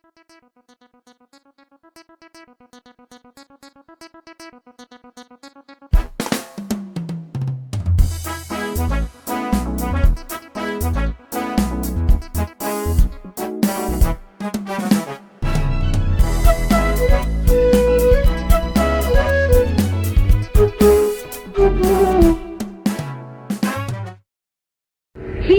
He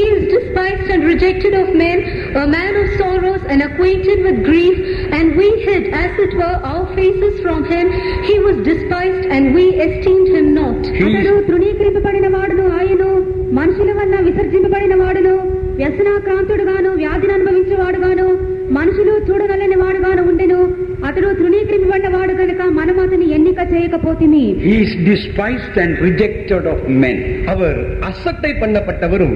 is despised and rejected of men, a man of sorrows and acquainted with grief, and we hid, as it were, our faces from him. He was despised and we esteemed him not. అతడు తృణీకరింపబడిన వాడును, ఆయను మనుషుల వల్ల విసర్జింపబడిన వాడును, వ్యసనాక్రాంతుడుగాను, వ్యాధిని అనుభవించేవాడుగాను, మనుషులు చూడగలని వాడుగాను ఉండెను. అతడు తృణీకరింపబడిన వాడు కనుక మనం అతని ఎన్నిక చేయకపోతిమి. He is despised and rejected of men. அவர் அசட்டை பண்ணப்பட்டவரும்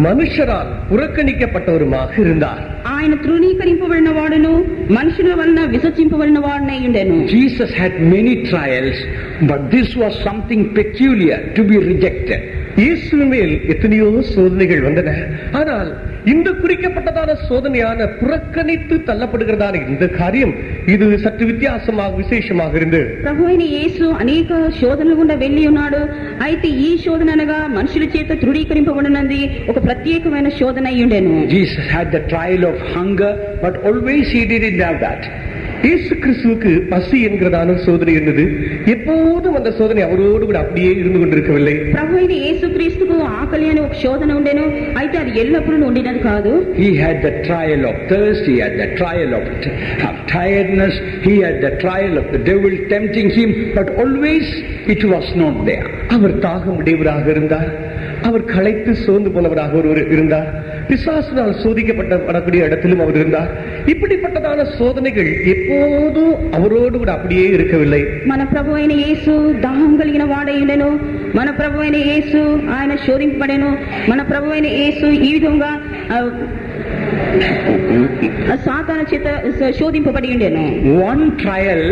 மனுஷரால் புறக்கணிக்கப்பட்டவருமாக இருந்தார். ఆయన తృణీకరింపబడిన వాడును, మనుషుల వలన విసర్జింపబడిన వాడునై ఉండెను. Jesus had many trials, but this was something peculiar to be rejected. இயேசுவின் மேல் எத்தனையோ சோதனைகள் வந்தன. ஆனால் இந்த குறிக்கப்பட்டதான சோதனையான புறக்கணித்து தள்ளப்படுகிறதான இந்த காரியம் இது சற்று வித்தியாசமாக விசேஷமாக இருந்து ప్రభు అయిన యేసు అనేక శోధనల గుండా వెళ్లి ఉన్నాడు. అయితే ఈ శోధన అనగా మనుషుల చేత తృణీకరింపబడినది ఒక ప్రత్యేకమైన శోధన అయి ఉండెను. Jesus had the trial of hunger, but always he didn't have that. இயேசு கிறிஸ்துவுக்கு பசி என்கிறதான சோதனை இருந்தது. எப்போதும் அந்த சோதனை அவரோடு கூட அப்படியே இருந்து கொண்டிருக்கவில்லை. ప్రభు అయిన యేసు క్రీస్తుకు ఆకలి అనే ఒక శోధన ఉండెను. అయితే అది ఎల్లప్పుడూ ఉండినది కాదు. He had the trial of thirst, he had the trial of tiredness, he had the trial of the devil tempting him, but always it was not there. அவர் தாகம் உடையவராக இருந்தார், அவர் களைத்து சோர்ந்து போனவராக ஒருவர் இருந்தார், பிசாசினால் சோதிக்கப்படக்கூடிய இடத்திலும் அவர் இருந்தார். இப்படிப்பட்டதான சோதனைகள் எப்போதும் அவரோடு கூட அப்படியே இருக்கவில்லை. మన ప్రభు అయిన యేసు దాహం కలిగిన వాడై ఉండెను. మన ప్రభు అయిన యేసు ఆయన శోధింపబడెను. మన ప్రభు అయిన యేసు ఈ విధంగా సాతాను చేత శోధింపబడి ఉండెను. One trial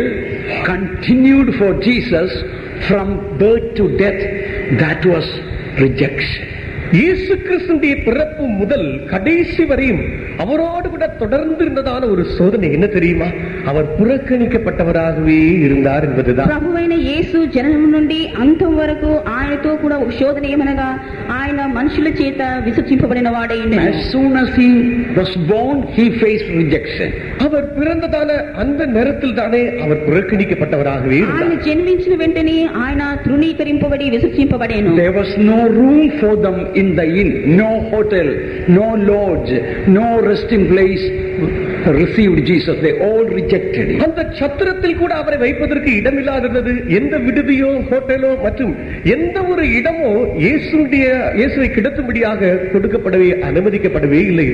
continued for Jesus from birth to death, that was rejection. இயேசு கிறிஸ்துவின் பிறப்பு முதல் கடைசி வரையும் அவரோடு கூட தொடர்ந்து இருந்ததான ஒரு சோதனை என்ன தெரியுமா? அவர் புறக்கணிக்கப்பட்டவராகவே இருந்தார் என்பதுதான். ప్రభువైన యేసు జననం నుండి అంతం వరకు ఆయనతో కూడా ఒక శోధన ఏమనగా ఆయన మనుషుల చేత విసర్జింపబడిన వాడై ఉండెను. As soon as he was born, he faced rejection. அவர் பிறந்ததான அந்த நேரத்தில் தானே அவர் புறக்கணிக்கப்பட்டவராகவே இருந்தார். ఆయన జన్మించిన వెంటనే ఆయన తృణీకరింపబడి విసర్జింపబడెను. There was no room for them in the inn, no hotel, no lodge, no resting place received Jesus. They all rejected him. அந்த சத்திரத்தில் கூட அவரை வைப்பதற்கு இடமில்லாதது. எந்த விடுதியோ ஹோட்டலோ மற்றும் எந்த ஒரு இடமோ இயேசுவை கிடத்தும்படியாக கொடுக்கப்படவே அனுமதிக்கப்படவே இல்லை.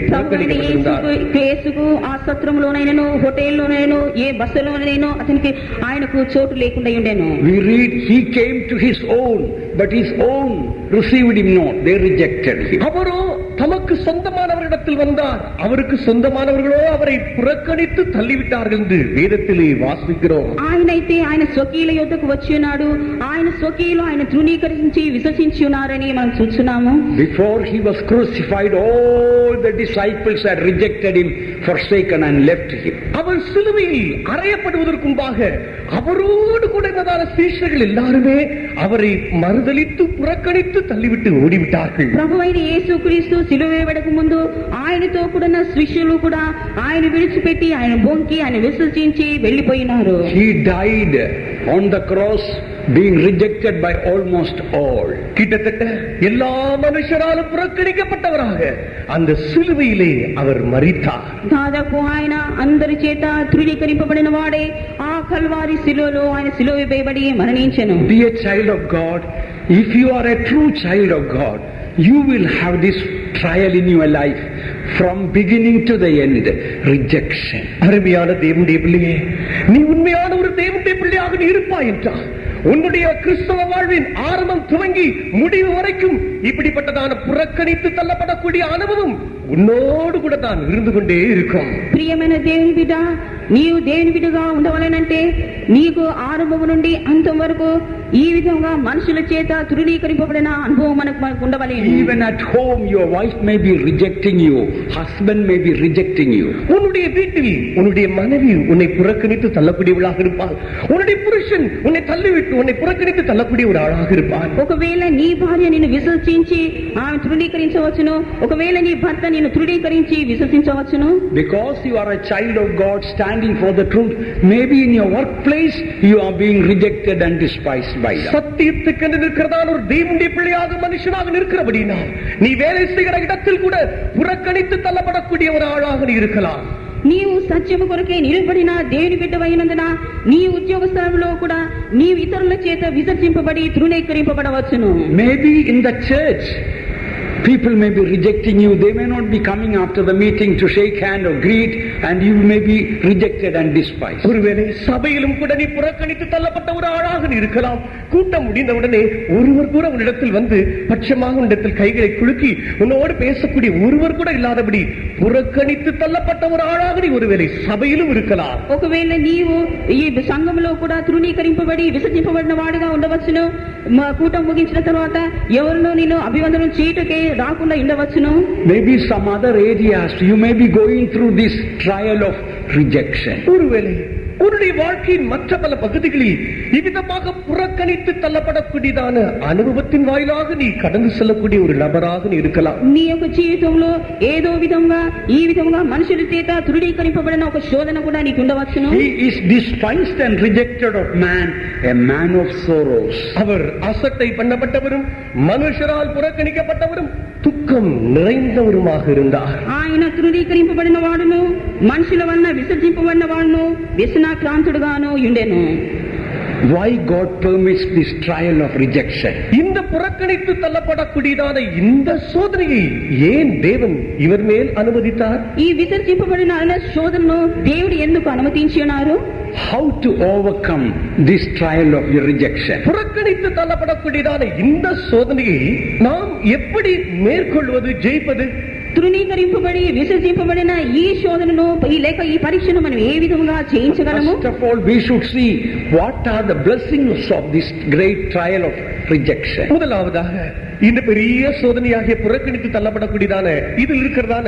యేసుకు ఆ సత్రంలోనైనను హోటల్లోనైనను ఏ బస్సులోనైనను అతనికి ఆయనకు చోటు లేకుండా ఉండెను. We read he came to his own, but his own received him not. They rejected him. அவரோ தமக்கு சொந்தமானவரிடத்தில் வந்தார், அவருக்கு சொந்தமானவர்களோ அவரை புறக்கணித்து தள்ளிவிட்டார்கள் என்று வேதத்திலே வாசிக்கிறோம். ఆయనైతే ఆయన స్వకీయుల యొద్దకు వచ్చి ఉన్నాడు, ఆయన స్వకీయులు ఆయన తృణీకరించి విసర్జించి ఉన్నారని మనం చూస్తున్నాము. Before he was crucified, all the disciples had rejected him, forsaken and left him. அவர் சிலுவையில் அறையப்படுவதற்கு முன்பாக அவரோடு கூட இருந்ததான சீஷர்கள் எல்லாருமே அவரை மறுதலித்து புறக்கணித்து தள்ளிவிட்டு ஓடிவிட்டார்கள். ప్రభువైన యేసుక్రీస్తు సిలువ వేయబడక ముందు ఆయనతో కూడా శిష్యులు కూడా ఆయన విడిచిపెట్టి ఆయన బొంకి ఆయన విసర్జించి వెళ్లిపోయినారు. He died on the cross, being rejected by almost all. கிட்டத்தட்ட எல்லா மனுஷராலும் புறக்கணிக்கப்பட்டவராக அந்த சிலுவையிலே அவர் மரித்தார். దాదాపు ఆయన అందరి చేత తృణీకరింపబడిన వాడే ఆ కల్వారి శిలువలో ఆయన సిలువ వేయబడి మరణించెను. Dear child of God, if you are a true child of God, you will have this trial in your life from beginning to the end, rejection. அருமையான தேவனுடைய பிள்ளையே, நீ உண்மையான ஒரு தேவனுடைய பிள்ளையாக நீ இருப்பாய் என்றால் உன்னுடைய கிறிஸ்தவ வாழ்வின் ஆரம்பம் துவங்கி முடிவு வரைக்கும் இப்படிப்பட்டதான புறக்கணித்து தள்ளப்படக்கூடிய அனுபவம் உன்னோடு கூட தான் இருந்து கொண்டே இருக்கும். ప్రియమైన దేవుని బిడ్డ, నీవు దేవుని బిడ్డగా ఉండవాలనంటే నీకు ఆరంభం నుండి అంతం వరకు ఈ విధంగా మనుషుల చేత తృణీకరింపబడిన అనుభవం మనకు ఉండవలేను. Even at home your wife may be rejecting you, husband may be rejecting you. உன்னுடைய வீட்டில் உன்னுடைய மனைவி உன்னை புறக்கணித்து தள்ளக்கூடியவளாக இருப்பாள். உன்னுடைய புருஷன் உன்னை தள்ளிவிட்டு உன்னை புறக்கணித்து தள்ளக்கூடிய ஒரு ஆளாக இருப்பான். ఒకవేళ నీ భార్య నిన్ను విశ్వసించి ఆమె తృణీకరించవచ్చును, ఒకవేళ నీ భర్త నిన్ను తృణీకరించి విశ్వసించవచ్చును. Because you are a child of God standing for the truth, maybe in your workplace you are being rejected and despised by them. சத்தியத்துக்கு நிற்கிறதான ஒரு தேவனுடைய பிள்ளையாக மனுஷனாக நிற்கிறபடினா நீ வேலை செய்கிற இடத்தில் கூட புறக்கணித்து தள்ளப்படக்கூடிய ஒரு ஆளாக நீ இருக்கலாம். నీవు సత్యము కొరకే నిలబడిన దేవుని బిడ్డవైనందున నీ ఉద్యోగ స్థలంలో కూడా నీవు ఇతరుల చేత విసర్జింపబడి తృణీకరింపబడవచ్చును. Maybe in the church people may be rejecting you. They may not be coming after the meeting to shake hand or greet, and you may be rejected and despised. ஒருவேளை சபையிலும் கூட நீ புறக்கணித்து தள்ளப்பட்ட ஒரு ஆளாக நீ இருக்கலாம். கூட்டம் முடிந்தவுடனே ஒருவர் கூட உன்னிடத்தில் வந்து பட்சமாக உன்னிடத்தில் கைகளை குலுக்கி உன்னோடு பேசக்கூடிய ஒருவர் கூட இல்லாதபடி புறக்கணித்து தள்ளப்பட்ட ஒரு ஆளாக நீ ஒருவேளை சபையிலும் இருக்கலாம். ఒకవేళ నీవు ఈ సంఘంలో కూడా తృణీకరింపబడి విసర్జింపబడిన వాడిగా ఉండవచ్చును. కూటం ముగించిన తర్వాత ఎవరినో నిన్ను అభివందనం చేయటకే రాకుండా ఉండవచ్చును. Maybe some other areas you may be going through this trial of rejection. ஒருவேளை உன்னுடைய வாழ்க்கையின் மற்ற பல பகுதிகளில் இவ்விதமாக புறக்கணித்து தள்ளப்படக்கூடியதான அனுபவத்தின் வாயிலாக நீ கடந்து செல்லக்கூடிய ஒரு நபராக நீ இருக்கலாம். నీ యొక్క జీవితంలో ఏదో విధంగా ఈ విధంగా మనుషుల చేత తృణీకరింపబడిన ఒక శోధన కూడా నీకు ఉండవచ్చును. He is despised and rejected of man, a man of sorrows. அவர் அசட்டை பண்ணப்பட்டவரும் மனுஷரால் புறக்கணிக்கப்பட்டவரும் துக்கம் நிறைந்தவருமாக இருந்தார். ఆయన తృణీకరింపబడిన వాడును, మనుషుల వలన విసర్జింపబడిన వాడును, వ్యసనాక్రాంతుడుగాను ఉండెను. Why God permits this trial of rejection? இந்த புறக்கணித்து தள்ளப்படக்கூடியதான இந்த சோதனையை ஏன் தேவன் இவர் மேல் அனுமதித்தார்? ఈ విసర్జింపబడిన శోధనను దేవుడు ఎందుకు అనుమతించి ఉన్నారు? How to overcome this trial of your rejection? புறக்கணித்து தள்ளப்படக்கூடியதான இந்த சோதனையை நாம் எப்படி மேற்கொள்வது, ஜெயிப்பது? తృణీకరింపబడి విసర్జింపబడిన ఈ శోధనను లేక ఈ పరీక్షను మనం ఏ విధంగా చేయించగలము? First of all, we should see what are the blessings of this great trial of rejection. முதலாவதாக இந்த பெரிய சோதனையாகிய புறக்கணித்து தள்ளப்படக்கூடியதான இதில் இருக்கிறதான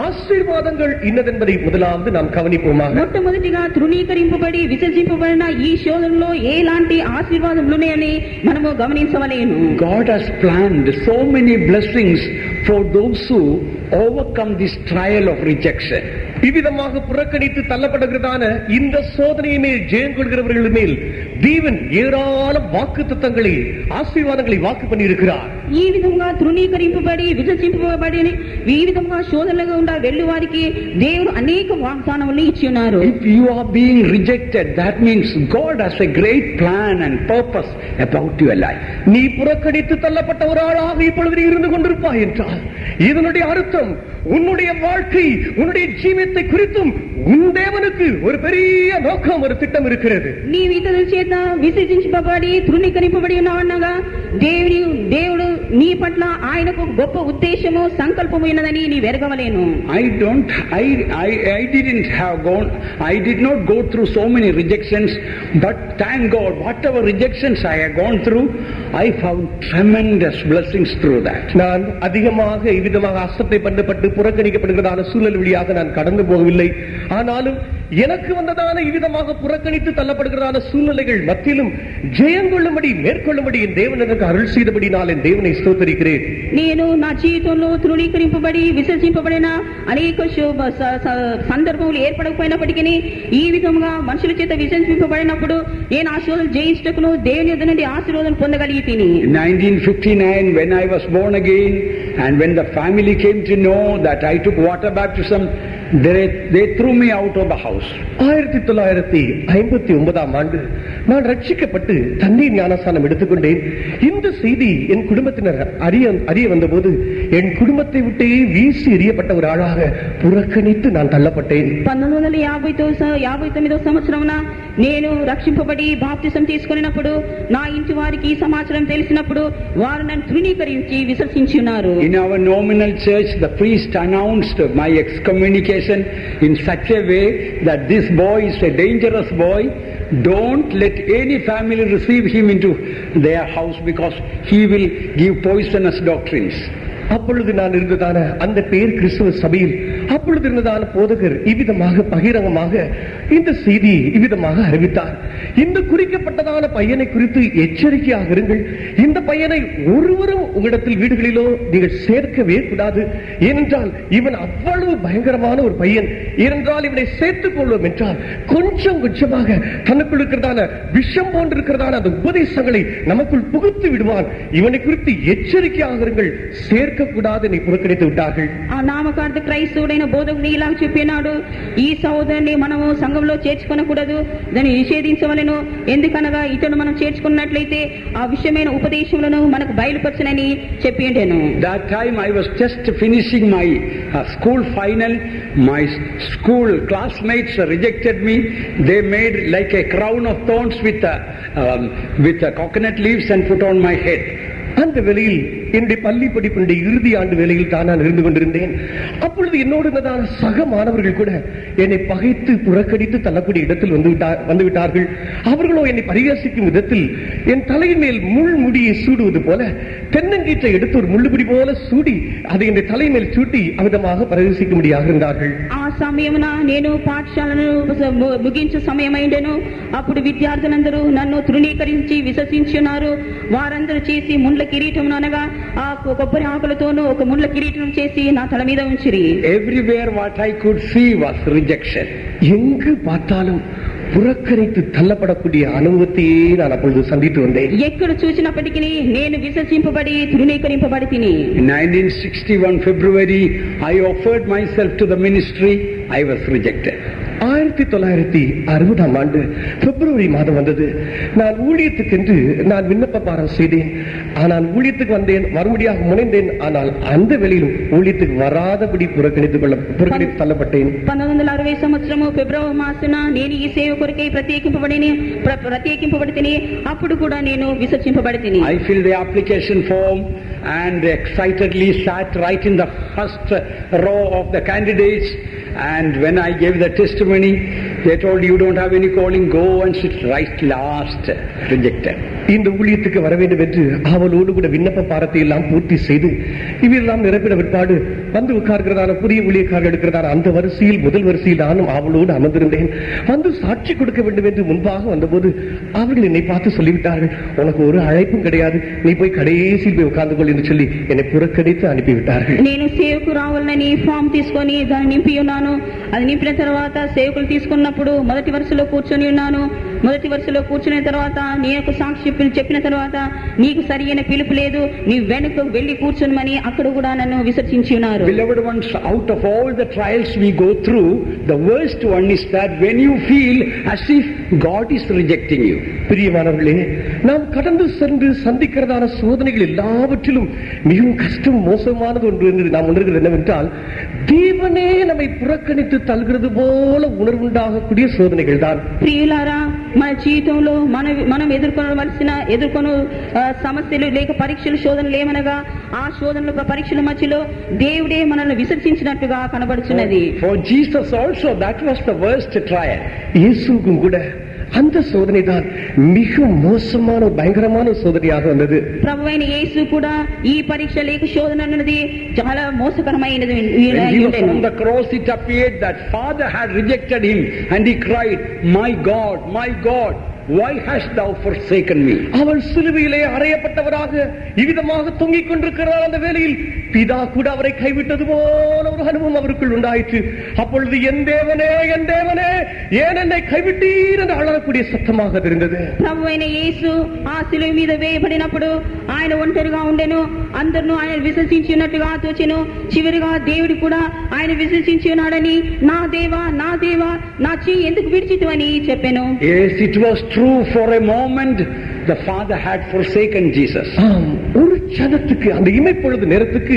ஆசீர்வாதங்கள் இன்னதென்பதை முதலாவது நாம் கவனிப்போமாக. మొట్టమొదటిగా తృణీకరింపబడి విసర్జింపబడిన ఈ శోధనలో ఎలాంటి ఆశీర్వాదములు ఉన్నాయని మనము గమనించవలేను. God has planned so many blessings for those who overcome this trial of rejection. இவ்விதமாக புறக்கணித்து தள்ளப்படுகிறதான இந்த சோதனையை மேல் ஜெயம் கொள்கிறவர்கள் மேல் தேவன் ஏராளம் வாக்குத்தத்தங்களை, ஆசீர்வாதங்களை வாக்கு பண்ணி இருக்கிறார். ఈ విధంగా తృణీకరింపబడి విసర్జింపబడి ఈ విధంగా శోధనలుగా ఉండ వెళ్ళు వారికి దేవుడు అనేక వాగ్దానములు ఇచ్చి ఉన్నారు. If you are being rejected, that means God has a great plan and purpose about your life. நீ புறக்கணித்து தள்ளப்பட்ட ஒரு ஆளாக இப்பொழுது நீ இருந்து கொண்டிருப்பாய் என்றால் இதனுடைய அர்த்தம் உன்னுடைய வாழ்க்கை, உன்னுடைய ஜீவியத்தை குறித்தும் உன் தேவனுக்கு ஒரு பெரிய நோக்கம், ஒரு திட்டம் இருக்கிறது. నీ ఇతరుల చేత విసర్జించబడి తృణీకరింపబడి ఉన్నావనగా దేవుడు నీ పట్ల ఆయనకు గొప్ప ఉద్దేశము, సంకల్పము ఉన్నదని నీ వెరగవలేను. I did not go through so many rejections, but thank God, whatever rejections I have gone through, I found tremendous blessings through that. நான் அதிகமாக இவ்விதமாக அசட்டை பண்ணப்பட்டு புறக்கணிக்கப்படுகிறதான சூழல் வழியாக நான் கடந்து போகவில்லை. ஆனாலும் எனக்கு வந்ததான இவ்விதமாக புறக்கணித்து தள்ளப்படுகிறதான சூழ்நிலைகள் மத்தியிலும் ஜெயங்கொள்ளும்படி, மேற்கொள்ளும்படி என் தேவன் எனக்கு அருள் செய்தபடி நான் என் தேவனை ஸ்தோத்திரிக்கிறேன். నేను నా జీవితంలో తృణీకరింపబడి విసర్జింపబడిన అనేక సందర్భములు ఏర్పడకపోయినప్పటికీ ఈ విధంగా మనుషుల చేత విసర్జింపబడినప్పుడు నేను ఆ శోధనలు జయించటకును దేవుని యొద్ద నుండి ఆశీర్వాదం పొందగలిగి తిని. 1959 when I was born again and when the family came to know that I took water baptism, they threw me out of the house. 1959 ஆண்டு நான் ரட்சிக்கப்பட்டு தண்ணீர் ஞானஸ்நானம் எடுத்துக்கொண்டேன். இந்த செய்தி என் குடும்பத்தினர் அறிய வந்தபோது என் குடும்பத்தை விட்டே வீசி எறியப்பட்ட ஒரு ஆளாக புறக்கணித்து நான் தள்ளப்பட்டேன். 1959వ సంవత్సరమున నేను రక్షింపబడి బాప్తిసం తీసుకున్నప్పుడు నా ఇంటి వారికి ఈ సమాచారం తెలిసినప్పుడు వారు నన్ను తృణీకరించి విసర్జించున్నారు. In our nominal church, the priest announced my excommunication in such a way that this boy is a dangerous boy. Don't let any family receive him into their house because he will give poisonous doctrines. அப்பொழுது நான் இருந்ததான அந்த பேர் கிறிஸ்துவ சபையில் அப்பொழுது இருந்ததான போதகர் இவ்விதமாக பகிரங்கமாக இந்த செய்தி இவ்விதமாக அறிவித்தார். இந்த குறிக்கப்பட்டதான பையனை குறித்து எச்சரிக்கையாக இருங்கள். இந்த பையனை ஒருவரும் உங்களிடத்தில் வீடுகளிலோ நீங்கள் சேர்க்கவே கூடாது. ஏனென்றால் இவன் அவ்வளவு பயங்கரமான ஒரு பையன். ஏனென்றால் இவனை சேர்த்துக் கொள்வோம் என்றால் கொஞ்சம் கொஞ்சமாக தனக்குள் இருக்கிறதான விஷம் போன்றிருக்கிறதான அந்த உபதேசங்களை நமக்குள் புகுத்து விடுவான். இவனை குறித்து எச்சரிக்கையாக இருங்கள், சேர்க்க కూడాదు నీ పురకరితు ఉంటారు. ఆ నామకార్థ క్రైస్తవుడైన బోధకుడు ఇలా చెప్పినాడు, ఈ సహోదరుని మనము సంఘంలో చేర్చుకొనకూడదు, దాన్ని నిషేధించవలెను. ఎందుకనగా ఇతను మనం చేర్చుకున్నట్లయితే ఆ విషయమైన ఉపదేశములను మనకు బయలుపరచనని చెప్పి ఉండెను. That time I was just finishing my school final. My school classmates rejected me. They made like a crown of thorns with coconut leaves and put on my head. அந்த வேளையில் என்னுடைய பள்ளி படிப்பினுடைய இறுதி ஆண்டு வேளையில் தான் நான் இருந்து கொண்டிருந்தேன். அப்பொழுது என்னோடு இருந்ததான சக மாணவர்கள் கூட என்னை பகைத்து புறக்கணித்து தள்ளக்கூடிய இடத்தில் வந்து விட்டார்கள். அவர்களோ என்னை பரிகாசிக்கும் விதத்தில் என் தலையின் மேல் முள் முடியை சூடுவது போல தென்னங்கீற்றை எடுத்து ஒரு முள்ளுபிடி போல சூடி அதை என் தலை மேல் சூட்டி அவிதமாக பரிகாசிக்கும்படியாக இருந்தார்கள். ఆ సమయమున నేను పాఠశాలను ముగించే సమయమైండెను. అప్పుడు విద్యార్థులందరూ నన్ను తృణీకరించి విశ్వసించున్నారు. వారందరూ చేసి ముండ్ల కిరీటం అనగా ఆ కొబ్బరి ఆకులతోనూ ఒక ముండ్ల కిరీటం చేసి నా తల మీద ఉంచిరి. Everywhere what I could see was rejection. எங்கு பார்த்தாலும் புறக்கணித்து தள்ளப்படக்கூடிய அனுபவத்தையே நான் அப்பொழுது சந்தித்து வந்தேன். ఎక్కడ చూసినప్పటికీ నేను విసర్జింపబడి తృణీకరింపబడి తిని. In 1961 February I offered myself to the ministry. I was rejected. 1960 ஆண்டு பிப்ரவரி மாதம் வந்தது. நான் ஊழியத்துக்கென்று நான் விண்ணப்பபாரம் செய்தேன். ஆனால் ஊழியத்துக்கு வந்தேன், வரும்படியாக முனைந்தேன். ஆனால் அந்த வேளையிலும் ஊழியத்துக்கு வராதபடி புறக்கணித்து தள்ளப்பட்டேன். 1960 సంవత్సరము ఫిబ్రవరి మాసన నేను ఈ సేవ కొరకై ప్రత్యేకింపబడితిని. అప్పుడు కూడా నేను విసర్జింపబడితిని. I filled the application form and excitedly sat right in the first row of the candidates. And when I gave the testimony, they told, you don't have any calling, go and sit right last. Rejected. இந்த ஊழியத்துக்கு வர வேண்டும் என்று அவளோடு கூட விண்ணப்ப பாரத்தை எல்லாம் பூர்த்தி செய்து இவையெல்லாம் நிரப்பிட விற்பாடு வந்து உட்கார்கிறதான புதிய ஊழியக்காரர்கள் எடுக்கிறதான அந்த வரிசையில் முதல் வரிசையில் நானும் அவளோடு அமர்ந்திருந்தேன். வந்து சாட்சி கொடுக்க வேண்டும் என்று முன்பாக வந்தபோது அவர்கள் என்னை பார்த்து சொல்லிவிட்டார்கள், உனக்கு ஒரு அழைப்பும் கிடையாது, நீ போய் கடைசியில் போய் உட்கார்ந்து கொள் என்று சொல்லி என்னை புறக்கணித்து அனுப்பிவிட்டார்கள். నేను సేవకు రావాలని ఫామ్ తీసుకొని దాన్ని నింపి ఉన్నాను. అది నింపిన తర్వాత సేవకులు తీసుకున్నప్పుడు మొదటి వరుసలో కూర్చొని ఉన్నాను. మొదటి వరుసలో కూర్చున్న తర్వాత నేను సాక్షి చెప్పిన తర్వాత నీకు సరైన పిలుపు లేదు, నీ వెనుక వెళ్లి కూర్చొని అక్కడ కూడా నన్ను విసర్జించి ఉన్నారు. Beloved ones, out of all the trials we go through, the worst one is that when you feel as if God is rejecting you. பிரியமானவர்களே, நாம் கடந்து சென்று சந்திக்கிறதான சோதனைகள் எல்லாவற்றிலும் மிகவும் கஷ்டம் மோசமானது ஒன்று என்று நாம் உணர்கிறது என்னவென்றால், தேவனே நம்மை புறக்கணித்து தள்ளுகிறது போல உணர்வுண்டாகக்கூடிய சோதனைகள் தான். ప్రియులారా, మన జీవితంలో మనం ఎదుర్కొను సమస్యలు లేక పరీక్షలు శోధనలు ఏమనగా ఆ శోధనల పరీక్షల మధ్యలో దేవుడే మనల్ని విసర్జించినట్టుగా కనబడుచున్నది. For Jesus also that was the worst trial. இயேசுவுக்கும் கூட அந்த சோதனை தான் மிக மோசமான பயங்கரமான சோதனையாக வந்தது. ప్రభువైన యేసు కూడా ఈ పరీక్ష లేక శోధన అన్నది చాలా మోసకరమైనది. On the cross it appeared that Father had rejected him and he cried, my God, why hast thou forsaken me? அவள் சிலுவையிலே அறையப்பட்டவராக இவ்விதமாக தொங்கிக் கொண்டிருக்கிறார். அந்த வேளையில் பிதா கூட அவரை கைவிட்டது போல ஒரு அனுபவம் அவருக்குள் உண்டாயிற்று. அப்பொழுது என் தேவனே ஏன் என்னை கைவிட்டீர் என்று அழக்கூடிய சத்தமாக இருந்தது. ప్రభువైన యేసు ఆ సిలువ మీద వేయబడినప్పుడు ఆయన ఒంటరిగా ఉండెను. అందరూ ఆయన విశ్వసించినట్టుగా తోచెను. చివరిగా దేవుడు కూడా ఆయన విశ్వసించి ఉన్నాడని, నా దేవా నా చెయ్యి ఎందుకు విడిచితివని చెప్పెను. Yes, it was true for a moment the Father had forsaken Jesus. ஒரு க்ஷணத்துக்கு அந்த இமைப்பொழுது நேரத்துக்கு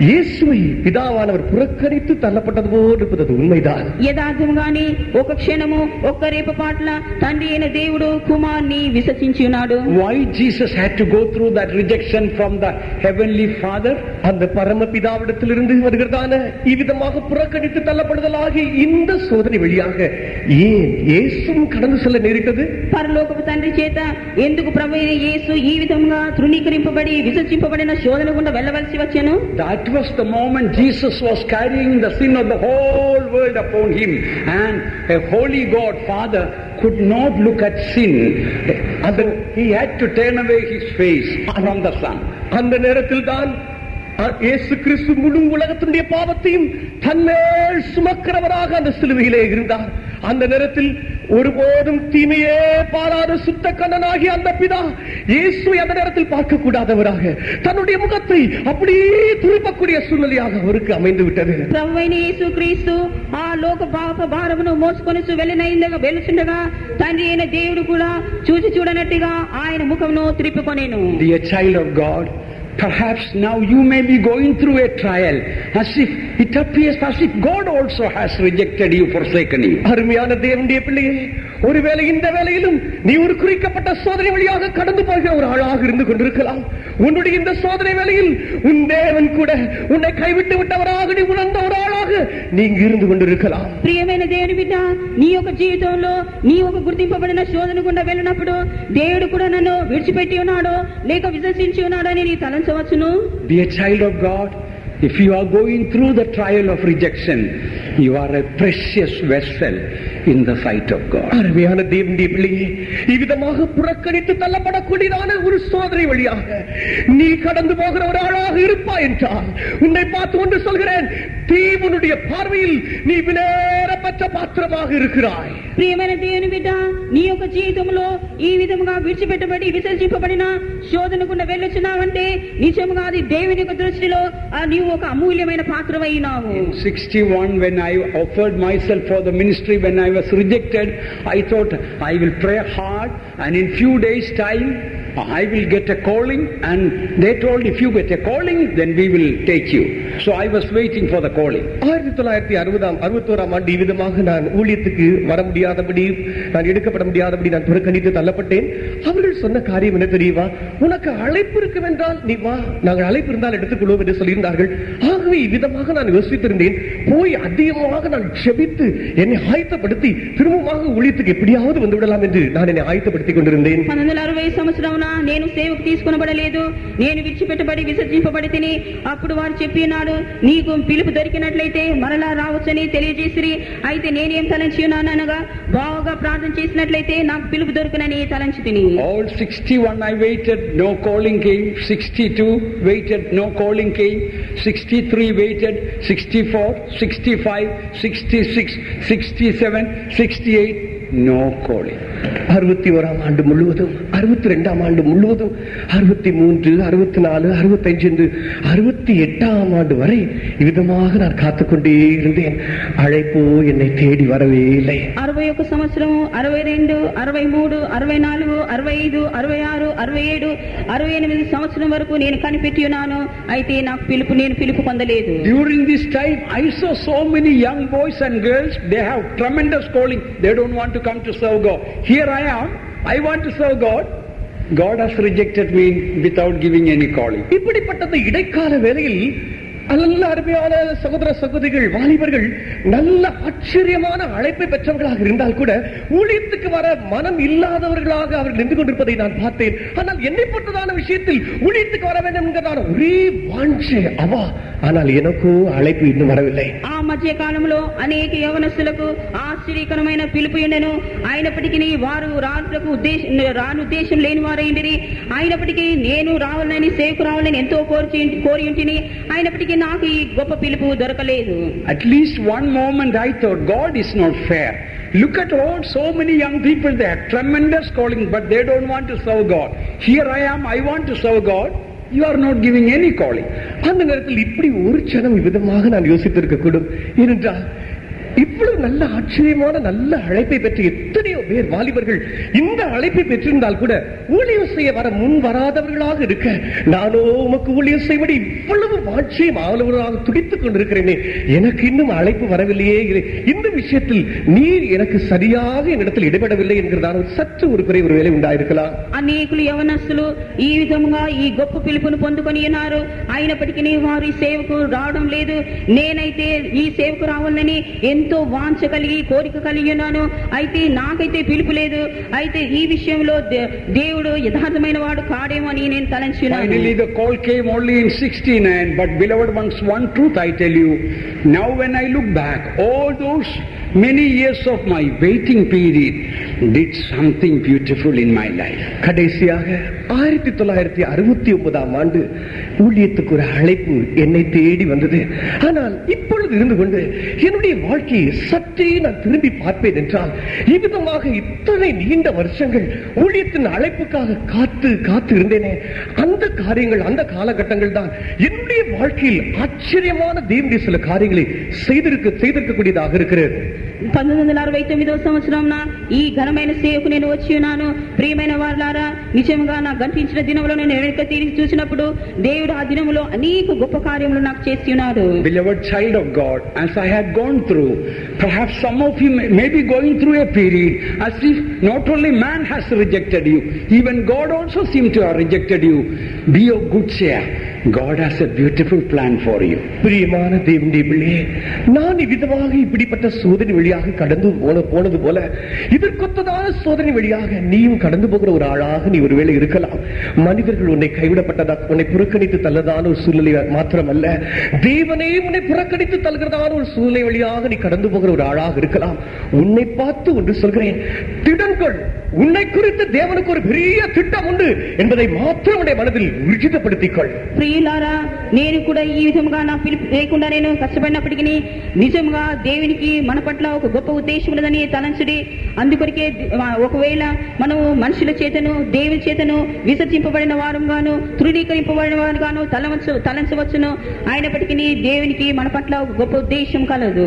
இயேசுவை பிதாவானவர் புறக்கணித்து தள்ளப்பட்டது போல் இருப்பது உண்மைதான். యథార్థంగానే ఒక క్షణము ఒక్క రేపు పాటల తండ్రి అయిన దేవుడు కుమార్ని విసర్జించి ఉన్నాడు. Why Jesus had to go through that rejection from the heavenly Father? அந்த பரமபிதாவிடத்திலிருந்து வருகிறதான இவ்விதமாக புறக்கணித்து தள்ளப்படுதலாகிய இந்த சோதனை வழியாக ஏன் இயேசுவும் கடந்து செல்ல நேரிட்டது? పరలోకపు తండ్రి చేత ఎందుకు ప్రభు అయిన యేసు ఈ విధంగా తృణీకరింపబడి విసర్జింపబడిన శోధన గుండా వెళ్ళవలసి వచ్చెను? That was the moment Jesus was carrying the sin of the whole world upon him, and a holy God Father could not look at sin. He had to turn away his face from the Son. அந்த நேரத்தில் தான் இயேசு கிறிஸ்து முழு உலகத்தினுடைய பாவத்தையும் தன்மேல் சுமக்கிறவராக அந்த சிலுவையிலே இருந்தார். அந்த நேரத்தில் ஒருபோதும் தீமையே பாராத சுத்த கண்ணனாகிய அந்த பிதா இயேசுவை அந்த நேரத்தில் பார்க்க கூடாதவராக தன்னுடைய முகத்தை அப்படியே திருப்பக்கூடிய சூழ்நிலையாக அவருக்கு அமைந்து விட்டது. ప్రభువైన యేసుక్రీస్తు ఆ లోక పాప భారమును మోసుకొని వెలుచుండగా తండ్రి అయిన దేవుడు కూడా చూసి చూడనట్టుగా ఆయన ముఖమును త్రిప్పుకొనెను. Dear child of God, perhaps now you may be going through a trial, as if it appears as if God also has rejected you, forsaken you. அருமையான தேவனுடைய பிள்ளையே, ஒருவேளை இந்த வேளையிலும் நீ ஒரு குறிக்கப்பட்ட சோதனை வழியாக கடந்து போகிற ஒரு ஆளாக இருந்து கொண்டிருக்கலாம். உன்னுடைய இந்த சோதனை வேளையில் உன் தேவன் கூட உன்னை கைவிட்டு விட்டவராக நீ உணர்ந்த ஒரு ஆளாக நீங்க இருந்து கொண்டிருக்கலாம். ప్రియమైన దేవుని బిడ్డ, నీ యొక్క జీవితంలో నీ ఒక గుర్తింపబడిన శోధన గుండా వెళ్ళినప్పుడు దేవుడు కూడా నన్ను విడిచిపెట్టి ఉన్నాడో లేక విశ్వసించి ఉన్నాడో అని నీ తలంచవచ్చును. Be a child of God. If you are going through the trial of rejection, you are a precious vessel in the sight of God. அருமையான தேவனுடைய பிள்ளையே, இவ்விதமாக புறக்கணித்து தள்ளப்படக்கூடியதான ஒரு சோதனை வழியாக நீ கடந்து போகிற ஒரு ஆளாக இருப்பாய் என்றால் உன்னை பார்த்து ஒன்று சொல்கிறேன், தேவனுடைய பார்வையில் நீ விலையேறப்பட்ட பாத்திரமாக இருக்கிறாய். ప్రియమైన దేవుని బిడ్డ, నీ యొక్క జీవితంలో ఈ విధముగా విడిచిపెట్టబడి విసర్జింపబడిన శోధన గుండా వెళ్ళొచ్చున్నావంటే నిజముగా అది దేవుని యొక్క దృష్టిలో నీవు ఒక అమూల్యమైన పాత్రవైనావు. 61 when I offered myself for the ministry, when I was rejected, I thought I will pray hard and in few days time I will get a calling, and they told if you get a calling then we will take you. So I was waiting for the calling. 1961 ஆண்டு இவ்விதமாக நான் ஊழியத்துக்கு வர முடியாதபடி, நான் எடுக்கப்பட முடியாதபடி நான் புறக்கணித்து தள்ளப்பட்டேன். அவர்கள் சொன்ன காரியம் என்ன தெரியுமா? உனக்கு அழைப்பு இருக்கும் என்றால் நீ வா, நாங்கள் அழைப்பு இருந்தால் எடுத்துக்கொள்வோம் என்று சொல்லியிருந்தார்கள். ஆகவே இவ்விதமாக நான் யோசித்திருந்தேன். போய் அதிகமாக நான் ஜெபித்து என்னை ஆயத்தப்படுத்தி திரும்பமாக ஊழியத்துக்கு எப்படியாவது வந்து விடலாம் என்று நான் என்னை ஆயத்தப்படுத்திக் கொண்டிருந்தேன். 1960 సంవత్సరమున నేను సేవకు తీసుకొనబడలేదు, నేను విడిచిపెట్టబడి విసర్జింపబడి తిని. అప్పుడు వారు చెప్పినాడు, నీకు పిలుపు దొరికినట్లయితే మరలా రావచ్చని తెలియజేసిరి. అయితే నేనేం తలంచి ఉన్నాను అనగా, బాగా ప్రార్థన చేసినట్లయితే నాకు పిలుపు దొరుకునని తలంచి తిని. All 61 I waited, no calling came. 62 waited, no calling came. 63 waited, 64, 65, 66, 67, 68, no calling. 61ஆம் ஆண்டு முழுவதும், 62ஆம் ஆண்டு முழுவதும், 63, 64, 65 என்று 68ஆம் ஆண்டு வரை இவ்விதமாக நான் காத்துக்கொண்டே இருந்தேன். அழைப்போ என்னை தேடி வரவே இல்லை. 61 సంవత్సరం, 62, 63, 64, 65, 66, 67, 68 సంవత్సరం వరకు నేను కనిపెట్టి ఉన్నాను. అయితే నాకు నేను పిలుపు పొందలేదు. During this time I saw so many young boys and girls, they have tremendous calling. They don't want to come to serve God. Here I am, I want to serve God. God has rejected me without giving any calling. இப்படிப்பட்ட இடைக்கால வேளையில் நல்ல அருமையான சகோதர சகோதரிகள், வாலிபர்கள் நல்ல ஆச்சரியமான அழைப்பை பெற்றவர்களாக இருந்தால் கூட ஊழியத்துக்கு வர மனம் இல்லாதவர்களாக அவர்கள் நின்று கொண்டிருப்பதை நான் பார்த்தேன். ஆனால் என்னை பொறுத்ததான விஷயத்தில் ஊழியத்துக்கு வர வேண்டும் என்கிறதான ஒரே வாஞ்சை அவா, ஆனால் எனக்கோ அழைப்பு இன்னும் வரவில்லை. ఆ మధ్య కాలంలో అనేక యవనస్తులకు ఆశ్చర్యకరమైన పిలుపు ఉండెను. అయినప్పటికీ వారు రాను ఉద్దేశం లేని వారైండిరి. అయినప్పటికీ నేను రావాలని, సేవకు రావాలని ఎంతో కోరి ఉంటిని. అయినప్పటికీ నాకు ఈ గొప్ప పిలుపు దొరకలేదు. At least one moment I thought, God is not fair. Look at all, so many young people, they have tremendous calling, but they don't want to serve God. Here I am, I want to serve God. You are not giving any calling. அந்த நேரத்தில் இப்படி ஒரு க்ஷணம் விதமாக நான் யோசித்திருக்க கூடும். ஏனென்றால் இவ்வளவு நல்ல ஆச்சரியமான நல்ல அழைப்பை பெற்ற எத்தனையோ பேர் வாலிபர்கள் இந்த அழைப்பை பெற்றிருந்தால் கூட ஊழியம் செய்ய வர முன் வராதவர்களாக இருக்க, நானோ உமக்கு ஊழியம் செய்வடி இவ்வளவு வாட்சியம் ஆளுவராக துடித்துக் கொண்டிருக்கிறேனே, எனக்கு இன்னும் அழைப்பு வரவில்லையே, இந்த விஷயத்தில் நீர் எனக்கு சரியாக என்னிடத்தில் இடைபடவில்லை என்கிறதான சற்று ஒரு குறை ஒருவேளை உண்டாயிருக்கலாம். అనేకులు యవనస్తులు ఈ విధముగా ఈ గొప్ప పిలుపును పొందుకొని ఉన్నారు, అయినప్పటికీ వారి సేవకు రావడం లేదు. నేనైతే ఈ సేవకు రావాలని ఎంతో వాంఛ కలిగి కోరిక కలిగి ఉన్నాను, అయితే నాకైతే పిలుపు లేదు. అయితే ఈ విషయంలో దేవుడు యథార్థమైన వాడు కాడేమో అని నేను తలంచున్నాను. Finally the call came only in 69, but beloved ones, one truth I tell you, now when I look back, all those many years of my waiting period did something beautiful in my life. கடைசியாக 1969ஆம் ஆண்டு ஊழியத்துக்கு ஒரு அழைப்பு என்னை தேடி வந்தது. ஆனால் இப்பொழுது இருந்து கொண்டு என்னுடைய வாழ்க்கையை சற்றே நான் திரும்பி பார்ப்பேன் என்றால், இவ்விதமாக இத்தனை நீண்ட வருஷங்கள் ஊழியத்தின் அழைப்புக்காக காத்து இருந்தேனே, அந்த காரியங்கள், அந்த காலகட்டங்கள் தான் என்னுடைய வாழ்க்கையில் ஆச்சரியமான தேவனுடைய சில காரியங்களை செய்திருக்கக்கூடியதாக இருக்கிறது. 1969వ సంవత్సరం ఈ ఘనమైన సేవకు నేను వచ్చి ఉన్నాను. ప్రియమైన వారులారా, నిజంగా నాకు కనిపించిన దినములో నేను వెనక తిరిగి చూసినప్పుడు దేవుడు ఆ దినములో అనేక గొప్ప కార్యములు నాకు చేసి ఉన్నాడు. Beloved child of God, as I had gone through, perhaps some of you may be going through a period as if not only man has rejected you, even God also seemed to have rejected you. Be of good cheer. God has a beautiful plan for you. பிரியமான தேவனுடைய பிள்ளையே, நான் இவ்விதமாக இப்படிப்பட்ட சோதனை வழியாக கடந்து போனது போல இதற்கொத்ததான சோதனை வழியாக நீயும் கடந்து போகிற ஒரு ஆளாக நீ ஒருவேளை இருக்கலாம். மனிதர்கள் உன்னை கைவிடப்பட்டதா, உன்னை புறக்கணித்து தள்ளதான ஒரு சூழ்நிலை மாத்திரமல்ல, தேவனே உன்னை புறக்கணித்து தள்ளுகிறதான ஒரு சூழ்நிலை வழியாக நீ கடந்து போகிற ஒரு ஆளாக இருக்கலாம். உன்னை பார்த்து ஒன்று சொல்கிறேன், திடன்கள், உன்னை குறித்து தேவனுக்கு ஒரு பெரிய திட்டம் உண்டு என்பதை மாத்திரம் உன்னுடைய மனதில் உறுதிப்படுத்திக்கொள். ప్రియులారా, నేను కూడా ఈ విధముగా నా పిలుపు లేకుండా నేను కష్టపడినప్పటికీ నిజంగా దేవునికి మన పట్ల ఒక గొప్ప ఉద్దేశం ఉన్నదని తలంచుడి. అందుకొరికే ఒకవేళ మనం మనుషుల చేతను దేవుని చేతను విసర్జింపబడిన వారుగాను తృణీకరింపబడిన వారుగాను తలంచవచ్చును, అయినప్పటికీ దేవునికి మన పట్ల ఒక గొప్ప ఉద్దేశం కలదు.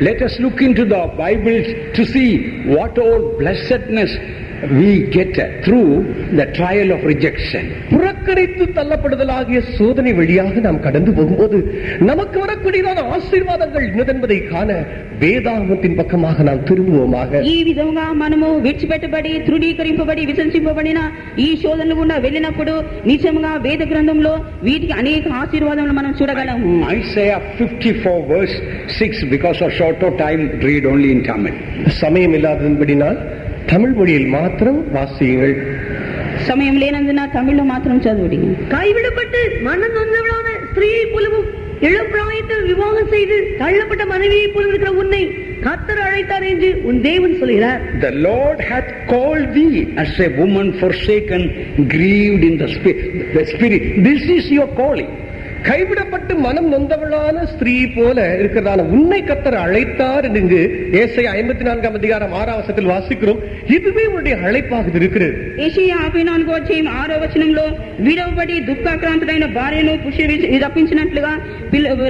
Let us look into the Bible to see what all blessedness we get through the trial of rejection. புறக்கணித்து தள்ளப்படுதலாகிய சோதனை வழியாக நாம் கடந்து போகும்போது நமக்கு வரக்கூடியதான ஆசீர்வாதங்கள் என்னதென்பதை காண வேதாகமத்தின் பக்கமாக நாம் திரும்புவோமாக. ఈ విధంగా మనము విడిచిపెట్టబడి తృణీకరింపబడి విసర్జింపబడిన ఈ శోధనలు గుండా వెళ్ళినప్పుడు నిజంగా వేద గ్రంథంలో వీటికి అనేక ఆశీర్వాదములు మనం చూడగలము. Isaiah 54 verse 6, because of short time read only in Tamil. சமயம் இல்லாதபடினால் தமிழ் மொழியில் மாத்திரம் வாசியுங்கள். சமயம் లేనందున தமிழ்ல மாத்திரம் చదువుడి. கைவிடப்பட்டு மனம் நொந்தவளான ஸ்திரீயை போலவும் இளம் பிராயத்தில் விவாகம் செய்து தள்ளப்பட்ட மனைவியை போல இருக்கிற உன்னை கர்த்தர் அழைத்தார் என்று உன் தேவன் சொல்கிறார். The Lord hath called thee as a woman forsaken, grieved in the spirit. This is your calling. கைவிடப்பட்டு மனம் நொந்தவளான ஸ்திரீ போல இருக்கிறதான உன்னை கர்த்தர் அழைத்தார் என்று ஏசாயா 54ஆம் அதிகாரம் 6ஆம் வசனத்தில் வாசிக்கிறோம். இதுவே உன்னுடைய அழைப்பாக இருக்கிறது. ஏசாயா 54వ అధ్యాయం 6వ వచనంలో విడవబడి దుఃఖాక్రాంతుడైన భార్యను